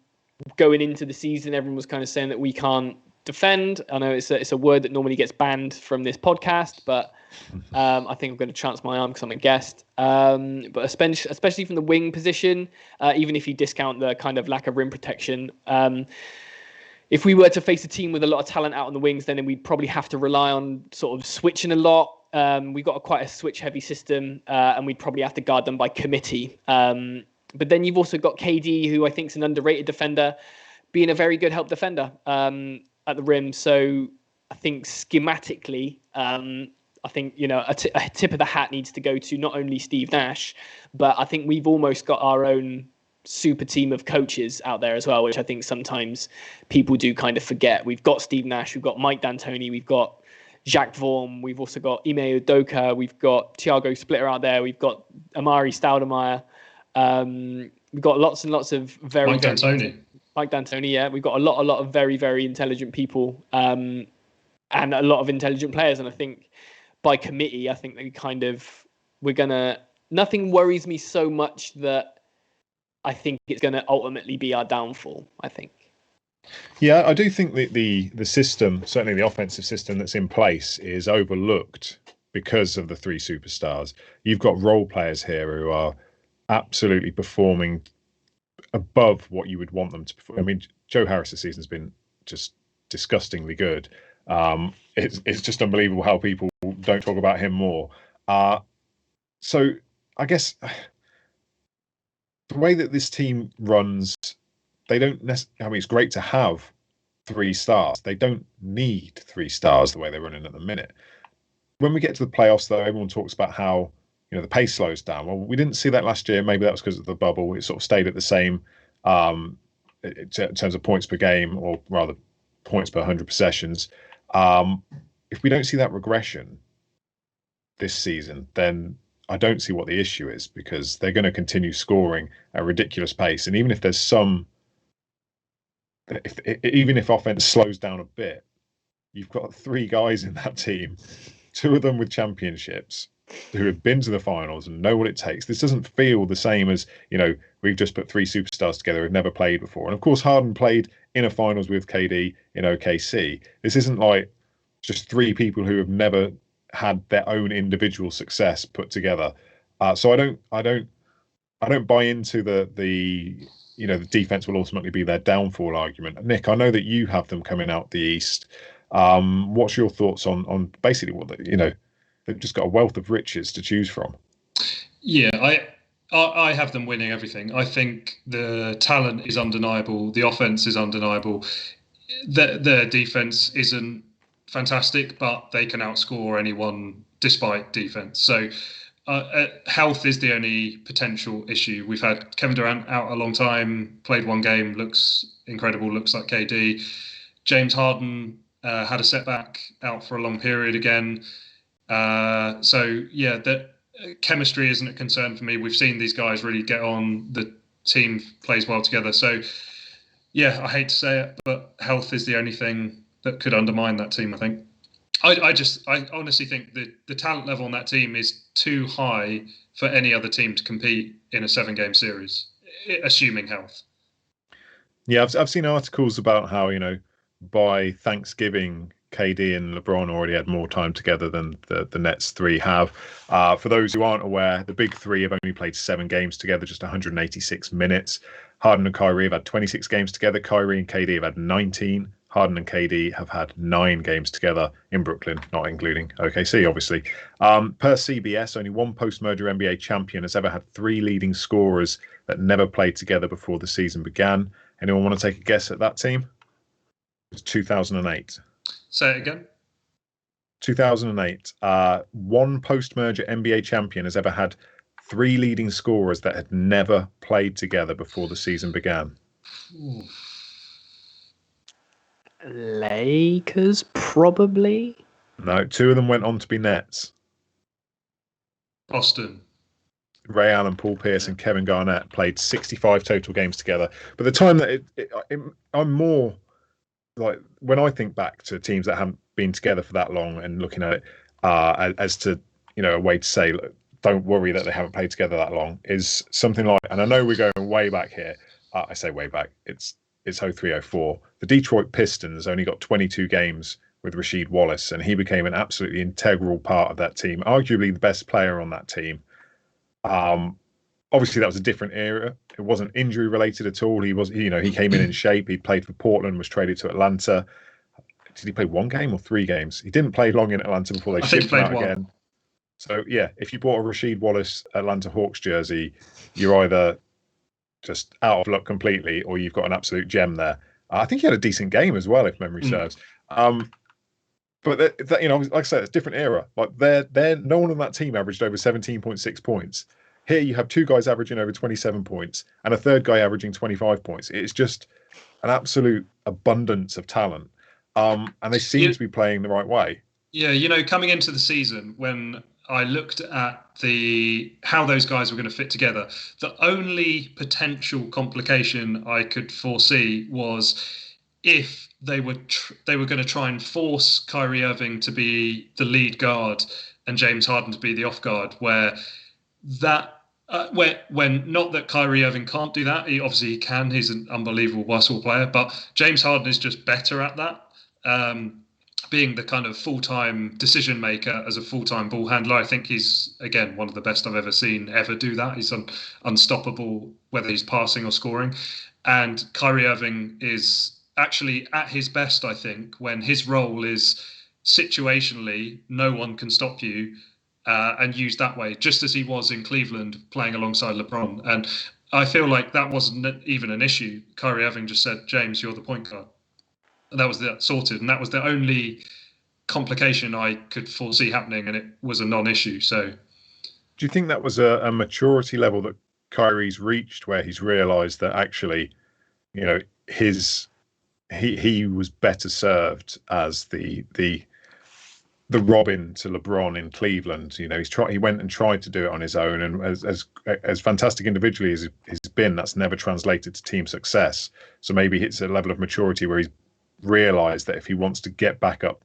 going into the season, everyone was kind of saying that we can't defend. I know it's a word that normally gets banned from this podcast, but I think I'm going to chance my arm because I'm a guest. But especially from the wing position, even if you discount the kind of lack of rim protection, if we were to face a team with a lot of talent out on the wings, then we'd probably have to rely on sort of switching a lot. We've got quite a switch-heavy system, and we'd probably have to guard them by committee. But then you've also got KD, who I think is an underrated defender, being a very good help defender at the rim. So I think schematically, I think, a tip of the hat needs to go to not only Steve Nash, but I think we've almost got our own super team of coaches out there as well, which I think sometimes people do kind of forget. We've got Steve Nash, we've got Mike D'Antoni, we've got Jacques Vaughan, we've also got Ime Udoka, we've got Thiago Splitter out there, we've got Amari Stoudemire, we've got lots and lots of Mike D'Antoni, yeah. We've got a lot of very, very intelligent people, and a lot of intelligent players. And I think by committee, I think that nothing worries me so much that I think it's going to ultimately be our downfall, I think. Yeah, I do think that the system, certainly the offensive system that's in place, is overlooked because of the three superstars. You've got role players here who are absolutely performing above what you would want them to perform. I mean, Joe Harris this season's been just disgustingly good. It's just unbelievable how people don't talk about him more. So I guess the way that this team runs, they don't necessarily, I mean, it's great to have 3 stars. They don't need 3 stars the way they're running at the minute. When we get to the playoffs, though, everyone talks about how, the pace slows down. Well, we didn't see that last year. Maybe that was because of the bubble. It sort of stayed at the same in terms of points per game, or rather points per 100 possessions. If we don't see that regression this season, then I don't see what the issue is, because they're going to continue scoring at a ridiculous pace. And even if there's even if offense slows down a bit, you've got 3 guys in that team, 2 of them with championships, who have been to the finals and know what it takes. This doesn't feel the same as, we've just put 3 superstars together who've never played before. And of course, Harden played in a finals with KD in OKC. This isn't like just 3 people who have never had their own individual success put together. So I don't buy into the defense will ultimately be their downfall argument. Nick, I know that you have them coming out the East. What's your thoughts on basically what they've just got a wealth of riches to choose from? Yeah, I have them winning everything. I think the talent is undeniable. The offense is undeniable. Their defense isn't fantastic, but they can outscore anyone despite defense. So health is the only potential issue. We've had Kevin Durant out a long time, played 1 game, looks incredible, looks like KD. James Harden had a setback, out for a long period again. So yeah, the chemistry isn't a concern for me. We've seen these guys really get on. The team plays well together. So yeah, I hate to say it, but health is the only thing that could undermine that team, I think. I honestly think that the talent level on that team is too high for any other team to compete in a 7-game series, assuming health. Yeah, I've seen articles about how, by Thanksgiving, KD and LeBron already had more time together than the Nets 3 have. For those who aren't aware, the big 3 have only played 7 games together, just 186 minutes. Harden and Kyrie have had 26 games together. Kyrie and KD have had 19. Harden and KD have had 9 games together in Brooklyn, not including OKC, obviously. Per CBS, only 1 post-merger NBA champion has ever had 3 leading scorers that never played together before the season began. Anyone want to take a guess at that team? It was 2008. Say it again. 2008. 1 post-merger NBA champion has ever had 3 leading scorers that had never played together before the season began. Ooh. Lakers, probably. No, 2 of them went on to be Nets. Boston. Ray Allen, Paul Pierce, and Kevin Garnett played 65 total games together. But the time that I'm more like, when I think back to teams that haven't been together for that long and looking at it as to, a way to say, look, don't worry that they haven't played together that long, is something like, and I know we're going way back here. I say way back. It's 03-04. The Detroit Pistons only got 22 games with Rasheed Wallace, and he became an absolutely integral part of that team, arguably the best player on that team. obviously that was a different era. It wasn't injury related at all. He came in shape. He played for Portland, was traded to Atlanta. Did he play one game or 3 games? He didn't play long in Atlanta before they shipped him out again. So yeah, if you bought a Rasheed Wallace Atlanta Hawks jersey, you're either just out of luck completely, or you've got an absolute gem there. I think he had a decent game as well, if memory serves. But like I said, it's a different era. Like no one on that team averaged over 17.6 points. Here you have 2 guys averaging over 27 points and a third guy averaging 25 points. It's just an absolute abundance of talent. And they seem to be playing the right way. Yeah, coming into the season, when I looked at how those guys were going to fit together, the only potential complication I could foresee was if they were going to try and force Kyrie Irving to be the lead guard and James Harden to be the off guard, when not that Kyrie Irving can't do that, he can. He's an unbelievable basketball player, but James Harden is just better at that. Being the kind of full-time decision maker as a full-time ball handler, I think he's, again, one of the best I've ever seen ever do that. He's unstoppable, whether he's passing or scoring. And Kyrie Irving is actually at his best, I think, when his role is situationally, no one can stop you, and used that way, just as he was in Cleveland playing alongside LeBron. And I feel like that wasn't even an issue. Kyrie Irving just said, James, you're the point guard. And that was sorted, and that was the only complication I could foresee happening, and it was a non-issue. So, do you think that was a maturity level that Kyrie's reached, where he's realised that actually, he was better served as the Robin to LeBron in Cleveland? He went and tried to do it on his own, and as fantastic individually as he's been, that's never translated to team success. So maybe it's a level of maturity where he's realised that if he wants to get back up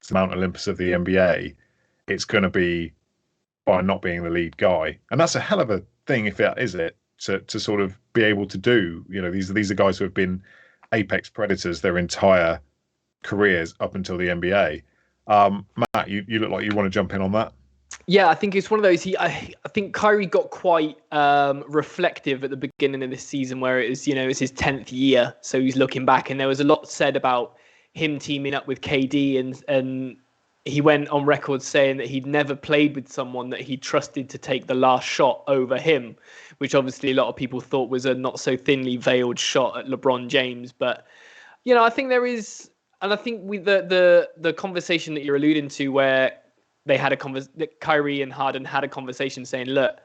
to Mount Olympus of the NBA, it's going to be by not being the lead guy. And that's a hell of a thing, if that is it, to sort of be able to do. These are guys who have been apex predators their entire careers up until the NBA. Matt, you look like you want to jump in on that. Yeah, I think it's one of those. I think Kyrie got quite reflective at the beginning of this season, where it was, it's his 10th year, so he's looking back, and there was a lot said about him teaming up with KD, and he went on record saying that he'd never played with someone that he trusted to take the last shot over him, which obviously a lot of people thought was a not so thinly veiled shot at LeBron James. But I think there is, and I think with the conversation that you're alluding to, where they had Kyrie and Harden had a conversation saying, look,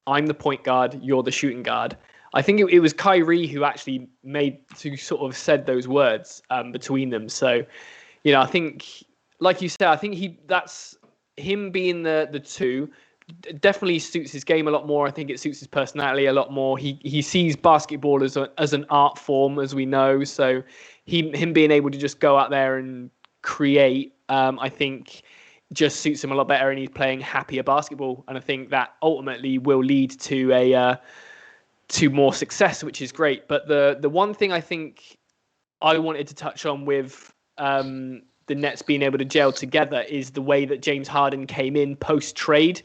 I'm the point guard, you're the shooting guard. I think it was Kyrie who actually sort of said those words between them. So, I think, like you said, I think that's him being the two definitely suits his game a lot more. I think it suits his personality a lot more. He sees basketball as an art form, as we know. So him being able to just go out there and create, I think, just suits him a lot better, and he's playing happier basketball. And I think that ultimately will lead to to more success, which is great. But the one thing I think I wanted to touch on with the Nets being able to gel together is the way that James Harden came in post-trade.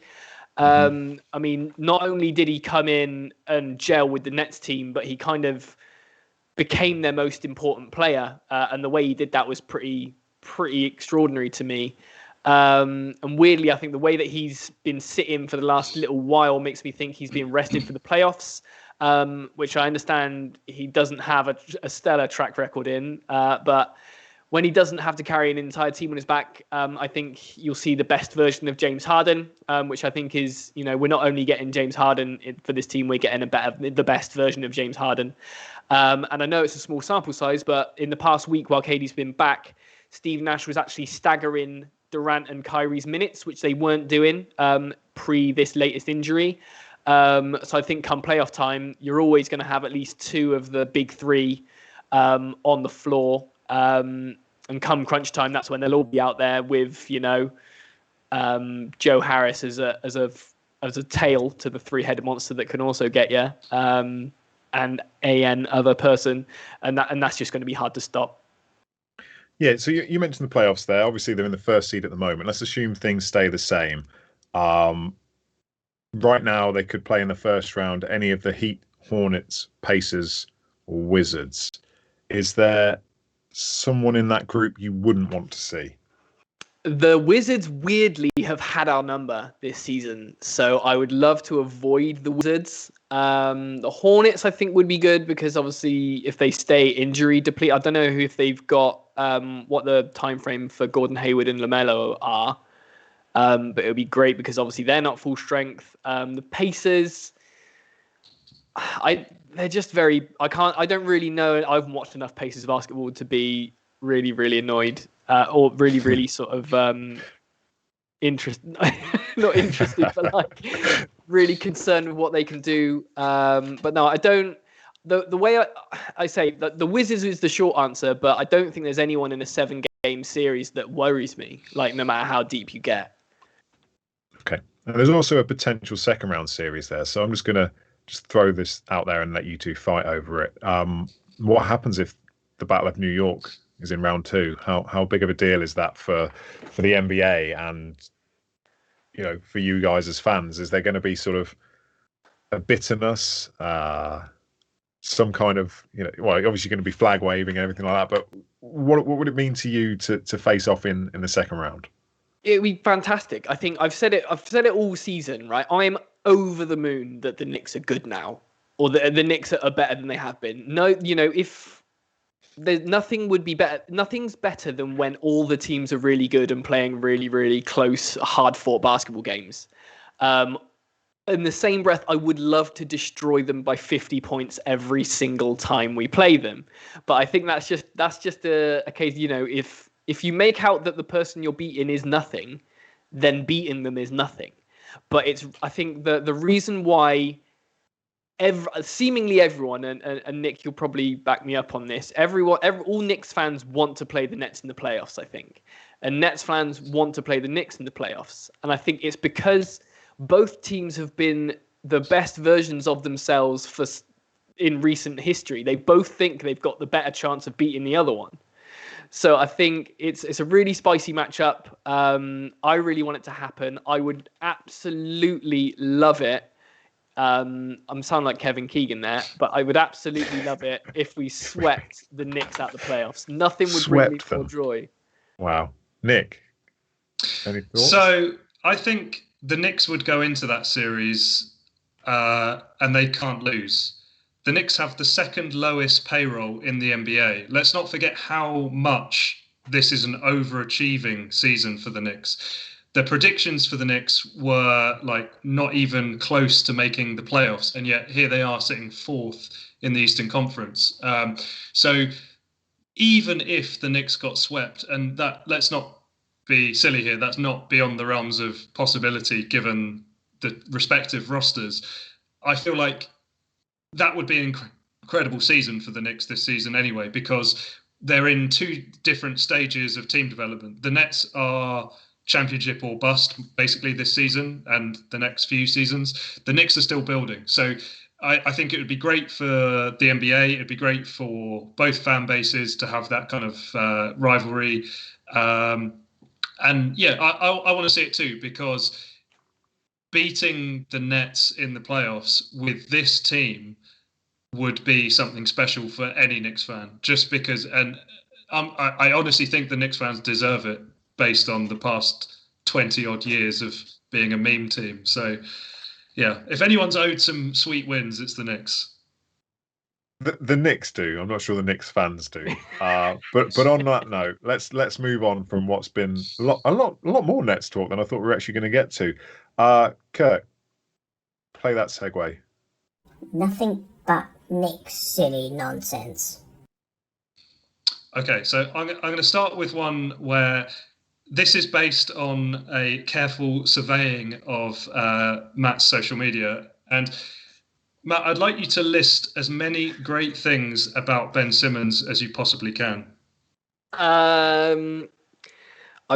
I mean, not only did he come in and gel with the Nets team, but he kind of became their most important player. And the way he did that was pretty extraordinary to me. And weirdly, I think the way that he's been sitting for the last little while makes me think he's being rested for the playoffs, which I understand he doesn't have a stellar track record in. But when he doesn't have to carry an entire team on his back, I think you'll see the best version of James Harden, which I think is, we're not only getting James Harden for this team, we're getting the best version of James Harden. And I know it's a small sample size, but in the past week, while KD's been back, Steve Nash was actually staggering Durant and Kyrie's minutes, which they weren't doing pre this latest injury. So I think come playoff time, you're always going to have at least 2 of the big 3 on the floor. And come crunch time, that's when they'll all be out there with, Joe Harris as a tail to the 3-headed monster that can also get you, and an other person, and that's just going to be hard to stop. Yeah, so you mentioned the playoffs there. Obviously, they're in the first seed at the moment. Let's assume things stay the same. right now they could play in the first round any of the Heat, Hornets, Pacers, or Wizards. Is there someone in that group you wouldn't want to see? The Wizards weirdly have had our number this season, so I would love to avoid the Wizards. The Hornets, I think, would be good because obviously if they stay injury depleted, I don't know if they've got what the time frame for Gordon Hayward and LaMelo are, but it would be great because obviously they're not full strength. The Pacers, they're just very. I don't really know. I haven't watched enough Pacers basketball to be really, really annoyed. Or really, really sort of not interested, but like really concerned with what they can do. But no, I don't. The way I say that the Wizards is the short answer, but I don't think there's anyone in a 7-game series that worries me. Like no matter how deep you get. Okay, and there's also a potential second round series there, so I'm just gonna throw this out there and let you two fight over it. What happens if the Battle of New York is in round 2? How big of a deal is that for the NBA and for you guys as fans? Is there going to be sort of a bitterness, some kind of well, obviously going to be flag waving and everything like that, but what would it mean to you to face off in the second round? It would be fantastic. I think I've said it all season, right? I'm over the moon that the Knicks are good now, or the Knicks are better than they have been. No, if nothing's better than when all the teams are really good and playing really, really close, hard-fought basketball games. In the same breath, I would love to destroy them by 50 points every single time we play them. But I think that's just a case, if you make out that the person you're beating is nothing, then beating them is nothing. But I think the reason why seemingly everyone, and Nick, you'll probably back me up on this. All Knicks fans want to play the Nets in the playoffs, I think, and Nets fans want to play the Knicks in the playoffs. And I think it's because both teams have been the best versions of themselves in recent history. They both think they've got the better chance of beating the other one. So I think it's a really spicy matchup. I really want it to happen. I would absolutely love it. I'm sounding like Kevin Keegan there, but I would absolutely love it if we swept the Knicks out the playoffs. Nothing would bring me more joy. Wow. Nick, any thoughts? So I think the Knicks would go into that series and they can't lose. The Knicks have the second lowest payroll in the NBA. Let's not forget how much this is an overachieving season for the Knicks. The predictions for the Knicks were not even close to making the playoffs, and yet here they are sitting 4th in the Eastern Conference. So even if the Knicks got swept, and that, let's not be silly here, that's not beyond the realms of possibility given the respective rosters, I feel like that would be an incredible season for the Knicks this season anyway, because they're in 2 different stages of team development. The Nets are championship or bust basically this season and the next few seasons. The Knicks are still building. So I think it would be great for the NBA. It'd be great for both fan bases to have that kind of rivalry. And yeah, I want to see it too, because beating the Nets in the playoffs with this team would be something special for any Knicks fan, just because, and I honestly think the Knicks fans deserve it based on the past 20 odd years of being a meme team. So yeah, if anyone's owed some sweet wins, it's the Knicks. The Knicks do. I'm not sure the Knicks fans do. But on that note, let's move on from what's been a lot more Nets talk than I thought we were actually going to get to. Kurt, play that segue. Nothing but Knicks silly nonsense. Okay, so I'm going to start with one where this is based on a careful surveying of Matt's social media. And Matt, I'd like you to list as many great things about Ben Simmons as you possibly can. I'm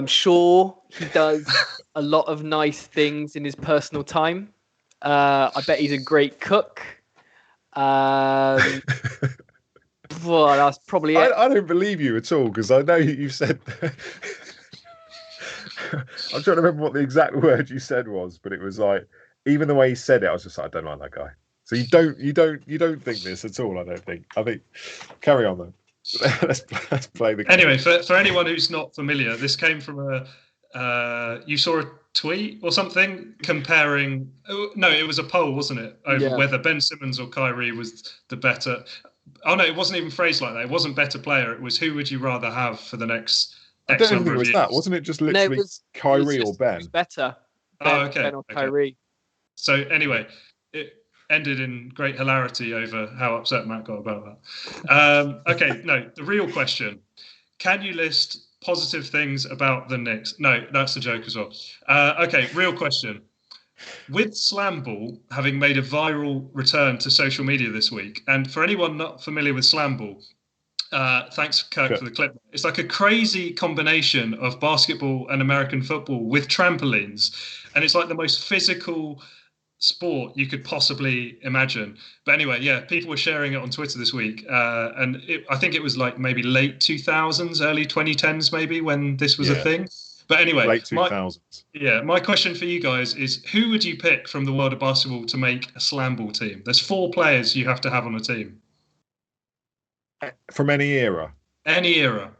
sure he does a lot of nice things in his personal time. I bet he's a great cook. Well, that's probably it. I don't believe you at all, because I know you said... I'm trying to remember what the exact word you said was, but it was like, even the way he said it, I was just like, I don't like that guy. So you don't think this at all. I don't think. I think carry on then. let's play the game. Anyway, for anyone who's not familiar, this came from you saw a tweet or something comparing. No, it was a poll, wasn't it, over whether Ben Simmons or Kyrie was the better. Oh no, it wasn't even phrased like that. It wasn't better player. It was who would you rather have for the next I don't think it was that. Wasn't it just literally Kyrie or Ben? Who's better? Ben or Kyrie. So anyway, it ended in great hilarity over how upset Matt got about that. Okay, no, the real question. Can you list positive things about the Knicks? No, that's a joke as well. Okay, real question. With Slamball having made a viral return to social media this week, and for anyone not familiar with Slamball, thanks, Kirk, for the clip. It's like a crazy combination of basketball and American football with trampolines, and it's like the most physical sport you could possibly imagine. But anyway, yeah, people were sharing it on Twitter this week, and I think it was like maybe late 2000s, early 2010s, maybe when this was a thing. But anyway, late 2000s. My question for you guys is: who would you pick from the world of basketball to make a Slamball team? There's 4 players you have to have on a team. From any era. Any era.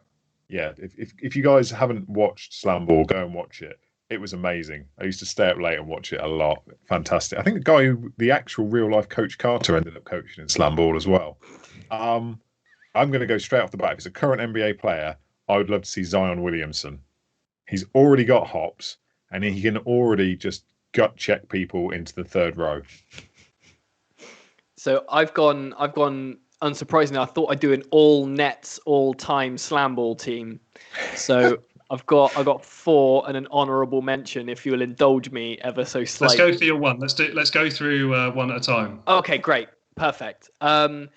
Yeah, if you guys haven't watched Slamball, go and watch it. It was amazing. I used to stay up late and watch it a lot. Fantastic. I think the actual real life Coach Carter ended up coaching in Slamball as well. I'm going to go straight off the bat. If it's a current NBA player, I would love to see Zion Williamson. He's already got hops, and he can already just gut check people into the third row. So I've gone. Unsurprisingly, I thought I'd do an all Nets all time Slamball team. So I've got 4 and an honourable mention. If you'll indulge me ever so slightly. Let's go for your one. Let's go through one at a time. Okay, great, perfect. I'm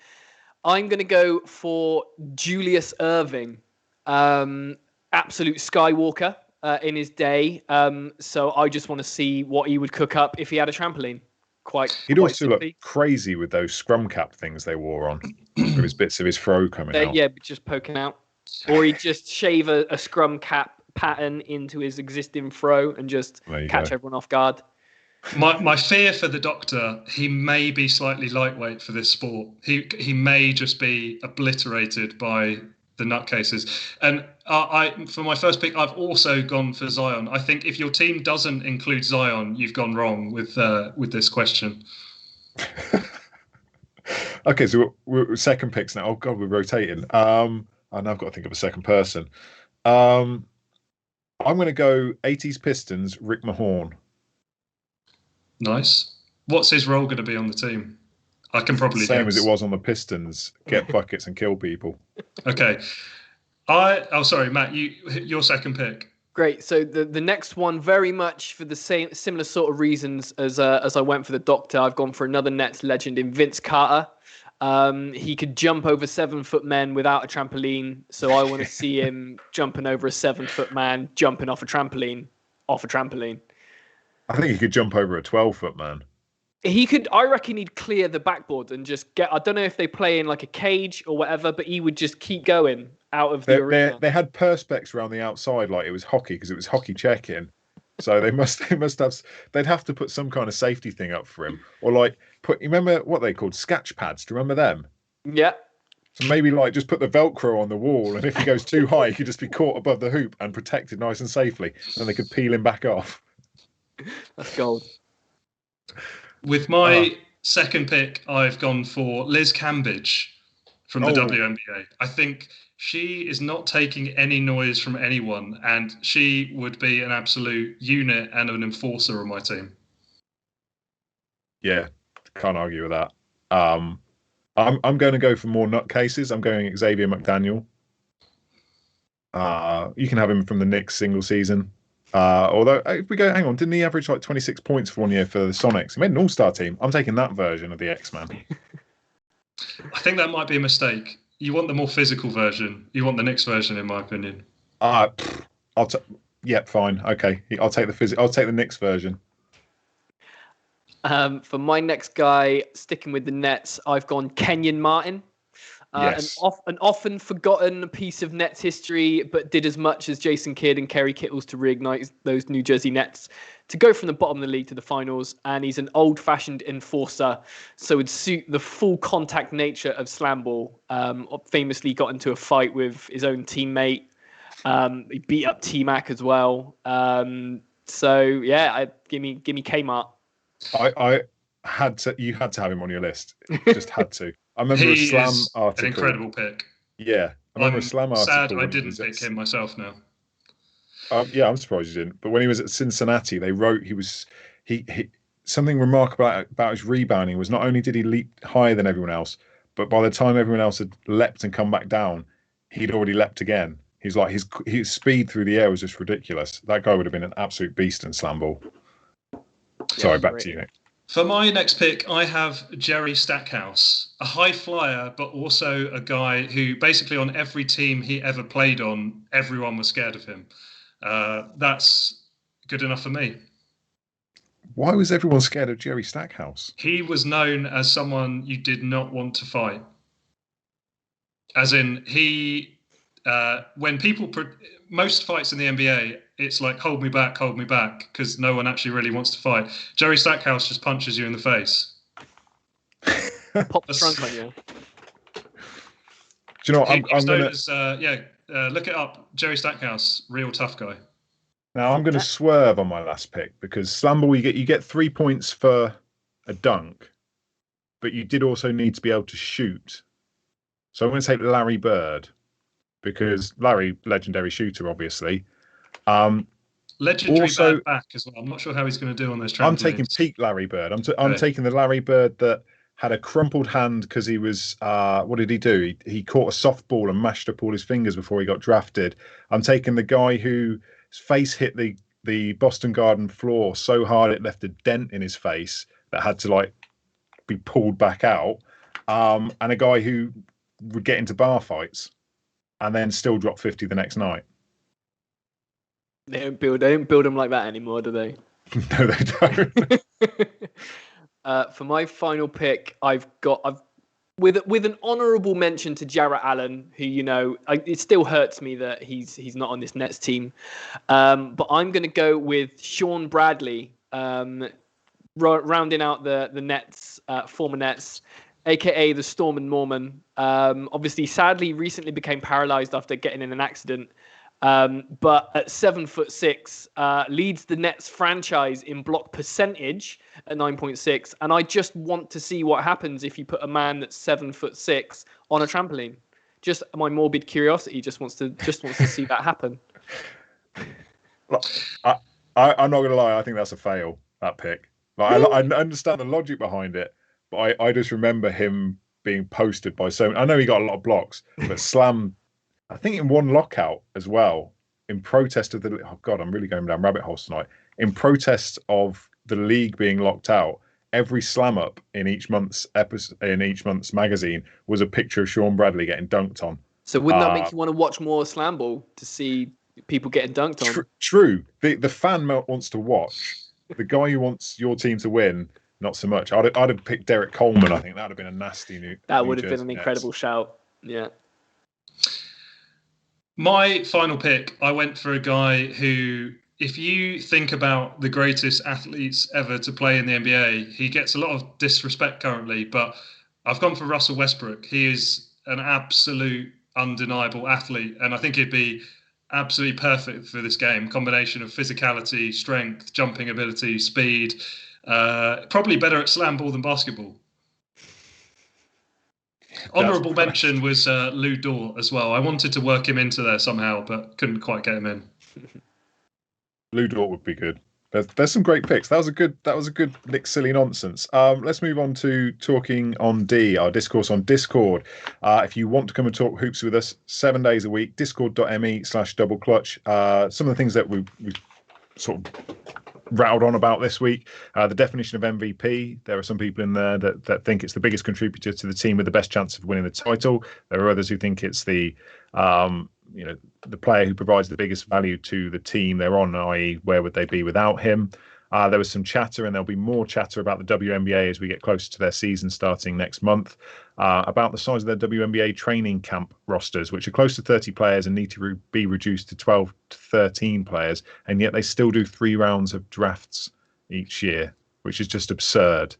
going to go for Julius Erving. Absolute Skywalker in his day. So I just want to see what he would cook up if he had a trampoline. He'd also look crazy with those scrum cap things they wore on, with his bits of his fro coming out. Yeah, just poking out. Or he'd just shave a scrum cap pattern into his existing fro and just catch everyone off guard. My fear for the Doctor, he may be slightly lightweight for this sport. He may just be obliterated by the nutcases. And for my first pick, I've also gone for Zion. I think if your team doesn't include Zion, you've gone wrong with this question. Okay, so we're second picks now. Oh God, we're rotating. And I've got to think of a second person. I'm going to go 80s Pistons, Rick Mahorn. Nice. What's his role going to be on the team? I can probably same as it was on the Pistons. Get buckets and kill people. Okay. Sorry, Matt. Your second pick. Great. So the next one, very much for the similar sort of reasons as I went for the Doctor. I've gone for another Nets legend in Vince Carter. He could jump over 7-foot men without a trampoline. So I want to see him jumping over a 7-foot man, jumping off a trampoline. I think he could jump over a 12-foot man. He could. I reckon he'd clear the backboard and just get. I don't know if they play in like a cage or whatever, but he would just keep going out of the arena. They had perspex around the outside, like it was hockey, because it was hockey check-in. So they must have. They'd have to put some kind of safety thing up for him, or like you remember what they called sketch pads? Do you remember them? Yeah. So maybe like just put the Velcro on the wall, and if he goes too high, he could just be caught above the hoop and protected nice and safely, and they could peel him back off. That's gold. With my second pick, I've gone for Liz Cambridge from the WNBA. I think she is not taking any noise from anyone, and she would be an absolute unit and an enforcer on my team. Yeah, can't argue with that. I'm going to go for more nutcases. I'm going Xavier McDaniel. You can have him from the Knicks single season. Although, if we go, hang on, didn't he average like 26 points for 1 year for the Sonics? He made an all-star team. I'm taking that version of the X-Man. I think that might be a mistake. You want the more physical version. You want the Knicks version, in my opinion. Yeah, fine. Okay, I'll take the Knicks version. For my next guy, sticking with the Nets, I've gone Kenyon Martin. Yes. An often forgotten piece of Nets history, but did as much as Jason Kidd and Kerry Kittles to reignite those New Jersey Nets to go from the bottom of the league to the finals, and he's an old-fashioned enforcer, so would suit the full contact nature of slam ball. Famously got into a fight with his own teammate. He beat up T-Mac as well. So yeah, give me Kmart. I had to. You had to have him on your list. Just had to. I remember a Slam article. An incredible pick. Yeah, I remember a Slam article. Sad I didn't pick him myself now. Yeah, I'm surprised you didn't. But when he was at Cincinnati, they wrote he something remarkable about his rebounding was not only did he leap higher than everyone else, but by the time everyone else had leapt and come back down, he'd already leapt again. He's like his speed through the air was just ridiculous. That guy would have been an absolute beast in slam ball. Sorry, back to you, Nick. For my next pick, I have Jerry Stackhouse, a high flyer, but also a guy who basically on every team he ever played on, everyone was scared of him. That's good enough for me. Why was everyone scared of Jerry Stackhouse? He was known as someone you did not want to fight. As in, when most fights in the NBA, it's like, hold me back, because no one actually really wants to fight. Jerry Stackhouse just punches you in the face. Pop the trunk on you. Do you know what? I'm going to... look it up. Jerry Stackhouse, real tough guy. Now I'm going to swerve on my last pick because slam ball you get 3 points for a dunk, but you did also need to be able to shoot. So I'm going to take Larry Bird because Larry, legendary shooter, obviously. Legendary also, bad back as well. I'm not sure how he's going to do on those trampolines. I'm taking peak Larry Bird. I'm taking the Larry Bird that had a crumpled hand because he was, what did he do? He caught a softball and mashed up all his fingers before he got drafted. I'm taking the guy whose face hit the Boston Garden floor so hard it left a dent in his face that had to be pulled back out. And a guy who would get into bar fights and then still drop 50 the next night. They don't build them like that anymore, do they? No, they don't. For my final pick, I've with an honourable mention to Jarrett Allen, who it still hurts me that he's not on this Nets team, but I'm going to go with Sean Bradley, rounding out the Nets, former Nets, aka the Storm and Norman. Obviously, sadly, recently became paralysed after getting in an accident. But at 7'6", leads the Nets franchise in block percentage at 9.6, and I just want to see what happens if you put a man that's 7'6" on a trampoline. Just my morbid curiosity just wants to see that happen. I'm not going to lie. I think that's a fail. That pick. I understand the logic behind it, but I just remember him being posted by so. I know he got a lot of blocks, but Slam. I think in one lockout as well, in protest of the... Oh, God, I'm really going down rabbit holes tonight. In protest of the league being locked out, every slam up in each month's magazine was a picture of Sean Bradley getting dunked on. So wouldn't that make you want to watch more slam ball to see people getting dunked on? True. The fan wants to watch. The guy who wants your team to win, not so much. I'd have picked Derek Coleman. I think that would have been a nasty That would have been an incredible shout. Yeah. My final pick, I went for a guy who, if you think about the greatest athletes ever to play in the NBA, he gets a lot of disrespect currently, but I've gone for Russell Westbrook. He is an absolute undeniable athlete, and I think he'd be absolutely perfect for this game. Combination of physicality, strength, jumping ability, speed, probably better at slam ball than basketball. Honourable mention was Lou Dort as well. I wanted to work him into there somehow, but couldn't quite get him in. Lou Dort would be good. There's some great picks. That was a good Knicks Silly Nonsense. Let's move on to talking on our discourse on Discord. If you want to come and talk hoops with us 7 days a week, discord.me/doubleclutch. Some of the things that we sort of rattled on about this week, the definition of MVP. There are some people in there that think it's the biggest contributor to the team with the best chance of winning the title. There are others who think it's the player who provides the biggest value to the team they're on, i.e. where would they be without him. There was some chatter, and there'll be more chatter about the WNBA as we get closer to their season starting next month, about the size of their WNBA training camp rosters, which are close to 30 players and need to be reduced to 12 to 13 players, and yet they still do 3 rounds of drafts each year, which is just absurd.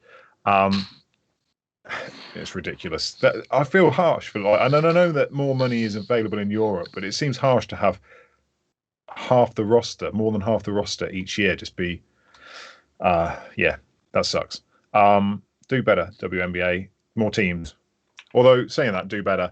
It's ridiculous. I feel harsh for and I know that more money is available in Europe, but it seems harsh to have more than half the roster each year just be that sucks. Do better, WNBA, more teams. Although saying that, do better.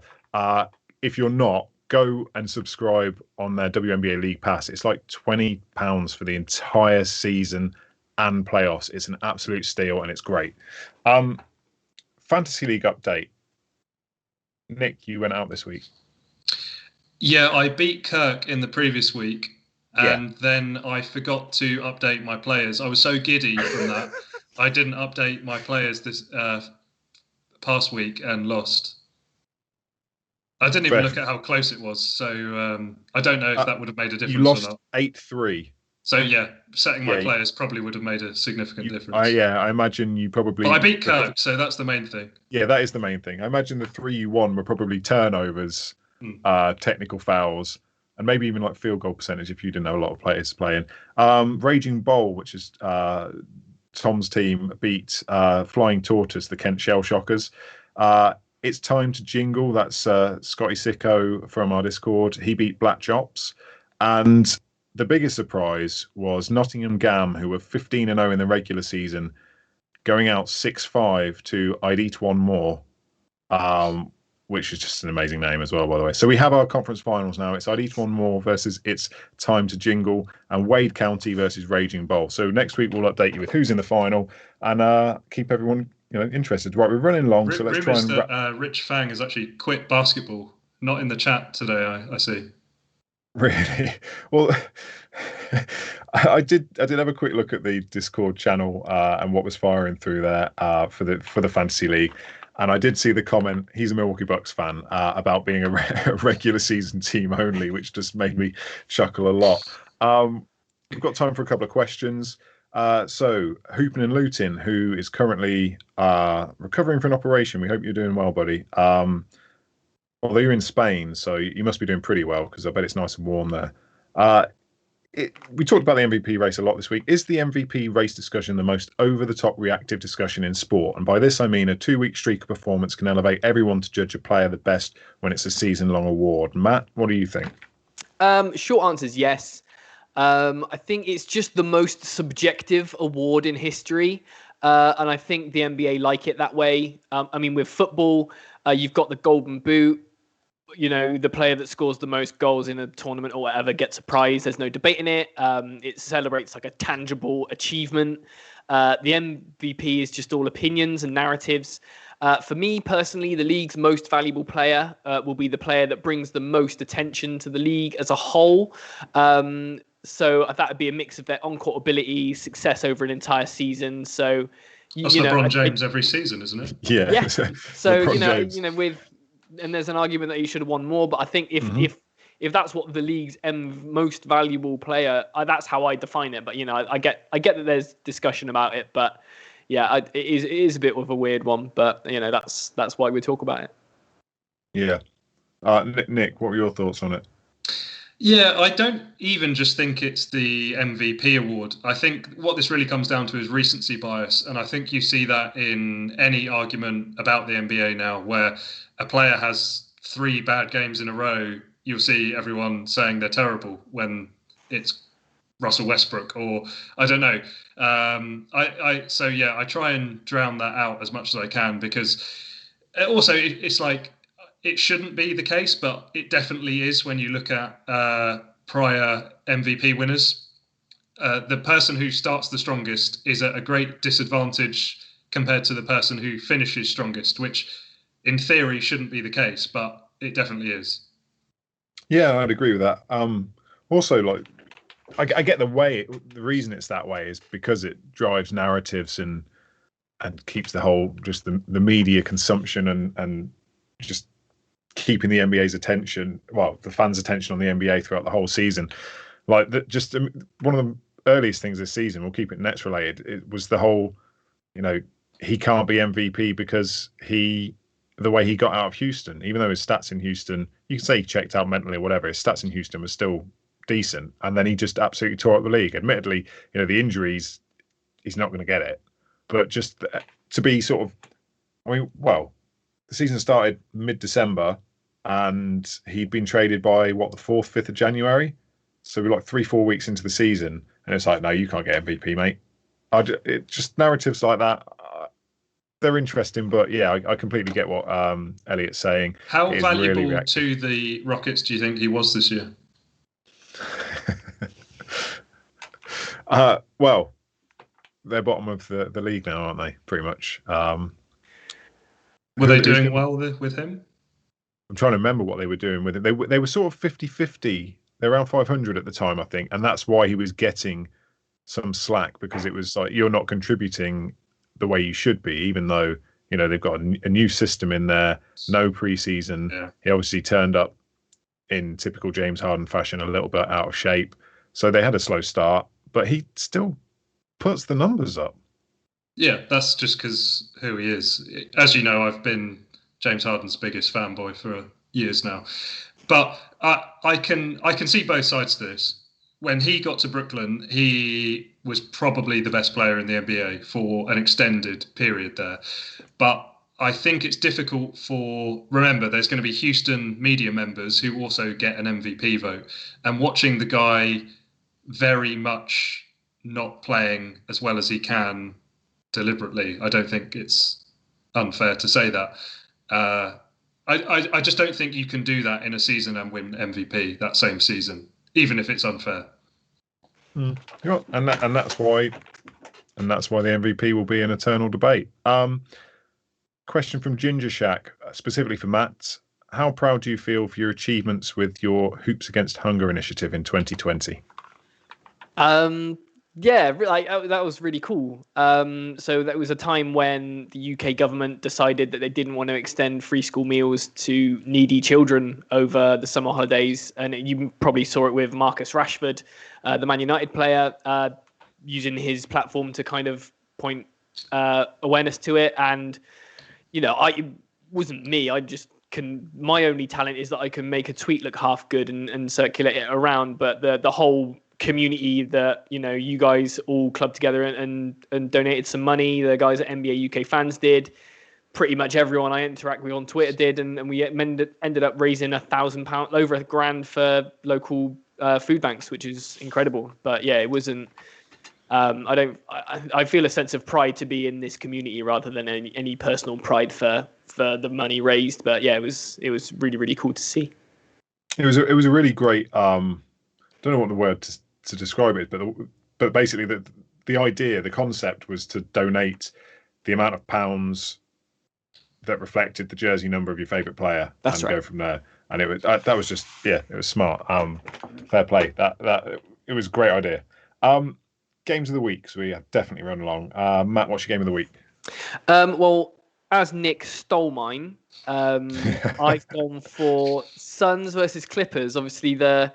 If you're not, go and subscribe on their WNBA League Pass. It's like £20 for the entire season and playoffs. It's an absolute steal and it's great. Fantasy League update. Nick, you went out this week. Yeah, I beat Kirk in the previous week, and then I forgot to update my players. I was so giddy from that, I didn't update my players this past week and lost. I didn't even look at how close it was, so I don't know if that would have made a difference. You lost or not. 8-3. So yeah, setting my players probably would have made a significant difference. I imagine you probably. But I beat Kirk, so that's the main thing. Yeah, that is the main thing. I imagine the 3 you won were probably turnovers, technical fouls, and maybe even like field goal percentage if you didn't have a lot of players playing. Raging Bowl, which is Tom's team, beat Flying Tortoise, the Kent Shell Shockers. It's time to jingle. That's Scotty Sicko from our Discord. He beat Black Chops, and the biggest surprise was Nottingham Gam, who were 15-0 in the regular season, going out 6-5 to I'd Eat One More, which is just an amazing name as well, by the way. So we have our conference finals now. It's I'd Eat One More versus It's Time to Jingle, and Wade County versus Raging Bowl. So next week we'll update you with who's in the final and keep everyone interested. Right, we're running long, so let's try and. That Rich Fang has actually quit basketball. Not in the chat today, I see. Really? Well, I did have a quick look at the Discord channel and what was firing through there for the Fantasy League, and I did see the comment. He's a Milwaukee Bucks fan about being a regular season team only, which just made me chuckle a lot. We've got time for a couple of questions. So Hoopin' and Lutin, who is currently recovering from an operation. We hope you're doing well, buddy. Although you're in Spain, so you must be doing pretty well because I bet it's nice and warm there. We talked about the MVP race a lot this week. Is the MVP race discussion the most over-the-top reactive discussion in sport? And by this I mean a 2-week streak of performance can elevate everyone to judge a player the best when it's a season-long award. Matt, what do you think? Short answer is yes. I think it's just the most subjective award in history. And I think the NBA like it that way. I mean, with football, you've got the Golden Boot. The player that scores the most goals in a tournament or whatever gets a prize. There's no debating it. It celebrates like a tangible achievement. The MVP is just all opinions and narratives. For me personally, the league's most valuable player will be the player that brings the most attention to the league as a whole. So that would be a mix of their on-court ability, success over an entire season. So that's LeBron James every season, isn't it? Yeah. So and there's an argument that he should have won more, but I think if that's what the league's most valuable player, that's how I define it. But I get that there's discussion about it, but yeah, it is a bit of a weird one. But that's why we talk about it. Yeah, Nick, what were your thoughts on it? Yeah, I don't even just think it's the MVP award. I think what this really comes down to is recency bias. And I think you see that in any argument about the NBA now, where a player has 3 bad games in a row, you'll see everyone saying they're terrible when it's Russell Westbrook or I don't know. I try and drown that out as much as I can because also it's like, it shouldn't be the case, but it definitely is when you look at prior MVP winners. The person who starts the strongest is at a great disadvantage compared to the person who finishes strongest, which in theory shouldn't be the case, but it definitely is. Yeah, I'd agree with that. Also, like, I get the reason it's that way is because it drives narratives and keeps the whole, just the media consumption and just keeping the NBA's attention, the fans' attention on the NBA throughout the whole season. Like, one of the earliest things this season, we'll keep it Nets related, it was the whole, he can't be MVP because the way he got out of Houston, even though his stats in Houston, you can say he checked out mentally or whatever, his stats in Houston was still decent. And then he just absolutely tore up the league. Admittedly, the injuries, he's not going to get it. But just to be sort of, the season started mid-December and he'd been traded by, the 4th, 5th of January? So we're like 3-4 weeks into the season. And it's like, no, you can't get MVP, mate. Just narratives like that, they're interesting, but yeah, I completely get what Elliot's saying. How valuable to the Rockets do you think he was this year? Well, they're bottom of the league now, aren't they? Pretty much. Were they doing well with him? I'm trying to remember what they were doing with it. They were sort of 50-50. They're around 500 at the time, I think, and that's why he was getting some slack, because it was like, you're not contributing the way you should be, even though they've got a new system in there, no preseason. Yeah. He obviously turned up in typical James Harden fashion, a little bit out of shape, so they had a slow start, but he still puts the numbers up. Yeah, that's just because who he is. As you know, I've been James Harden's biggest fanboy for years now, but I can see both sides to this. When he got to Brooklyn, he was probably the best player in the NBA for an extended period there. But I think it's difficult remember, there's going to be Houston media members who also get an MVP vote. And watching the guy very much not playing as well as he can deliberately, I don't think it's unfair to say that. I just don't think you can do that in a season and win MVP that same season, even if it's unfair. Yeah, and that's why the MVP will be an eternal debate. Question from Ginger Shack, specifically for Matt: how proud do you feel for your achievements with your Hoops Against Hunger initiative in 2020? Yeah, that was really cool. So that was a time when the UK government decided that they didn't want to extend free school meals to needy children over the summer holidays. And you probably saw it with Marcus Rashford, the Man United player, using his platform to kind of point awareness to it. And, it wasn't me. My only talent is that I can make a tweet look half good and circulate it around. But the whole community that you guys all clubbed together and donated some money, the guys at NBA UK Fans did, pretty much everyone I interact with on Twitter did, and we ended up raising £1,000, over £1,000 for local food banks, which is incredible. But yeah, it wasn't I feel a sense of pride to be in this community rather than any personal pride for the money raised. But yeah, it was really, really cool to see. It was a really great don't know what the word to describe it, but basically the idea, the concept was to donate the amount of pounds that reflected the jersey number of your favourite player. That's right. Go from there. And it was that was just it was smart. Fair play. That it was a great idea. Games of the week, so we have definitely run along. Matt, what's your game of the week? Well, as Nick stole mine, I've gone for Suns versus Clippers. Obviously, the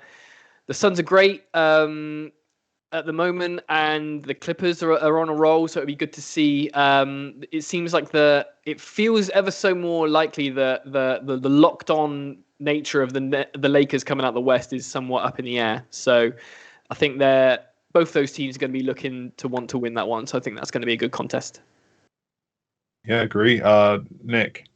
Suns are great at the moment, and the Clippers are on a roll. So it'd be good to see. It seems like it feels ever so more likely that the locked on nature of the Lakers coming out the West is somewhat up in the air. So I think both those teams are going to be looking to want to win that one. So I think that's going to be a good contest. Yeah, agree. Nick?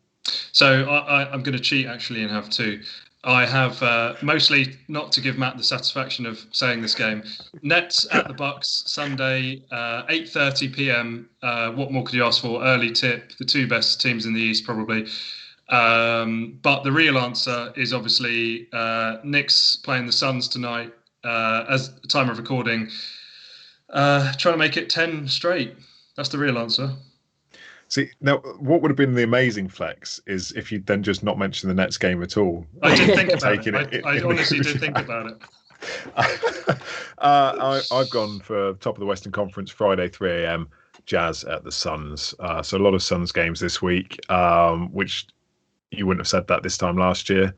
So I'm going to cheat actually and have two. I have mostly not to give Matt the satisfaction of saying this game. Nets at the Bucks Sunday, 8:30 p.m. What more could you ask for? Early tip. The two best teams in the East probably. But the real answer is obviously Knicks playing the Suns tonight. As the time of recording, trying to make it 10 straight. That's the real answer. See, now what would have been the amazing flex is if you'd then just not mentioned the Nets game at all. I did think about it. I honestly did think about it. I've gone for top of the Western Conference Friday 3 a.m. Jazz at the Suns. So a lot of Suns games this week, which you wouldn't have said that this time last year.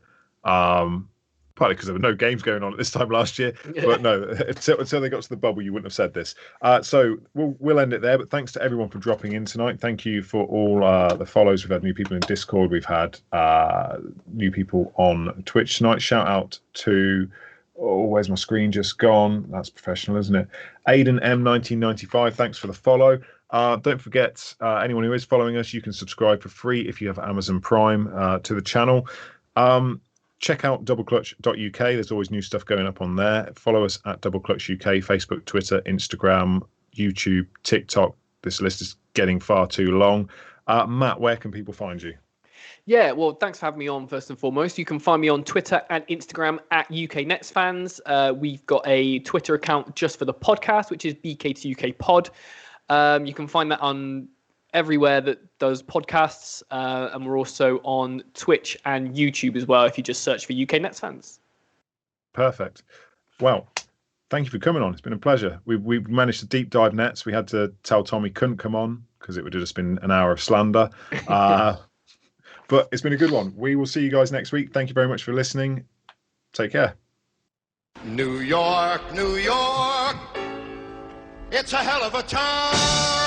Partly because there were no games going on at this time last year, but no, until they got to the bubble, you wouldn't have said this. So we'll end it there. But thanks to everyone for dropping in tonight. Thank you for all the follows. We've had new people in Discord. We've had new people on Twitch tonight. Shout out to where's my screen just gone? That's professional, isn't it? Aiden M1995. Thanks for the follow. Don't forget, anyone who is following us, you can subscribe for free if you have Amazon Prime to the channel. Check out doubleclutch.uk. There's always new stuff going up on there. Follow us at Doubleclutch UK, Facebook, Twitter, Instagram, YouTube, TikTok. This list is getting far too long. Matt, where can people find you? Yeah, well, thanks for having me on first and foremost. You can find me on Twitter and Instagram at UKNetsFans. We've got a Twitter account just for the podcast, which is BK2UK Pod. You can find that on everywhere that does podcasts, and we're also on Twitch and YouTube as well if you just search for UKNetsFans. Perfect. Well, thank you for coming on. It's been a pleasure. We've managed to deep dive Nets. We had to tell Tom he couldn't come on because it would have just been an hour of slander. But it's been a good one. We will see you guys next week. Thank you very much for listening. Take care. New York, New York, it's a hell of a time.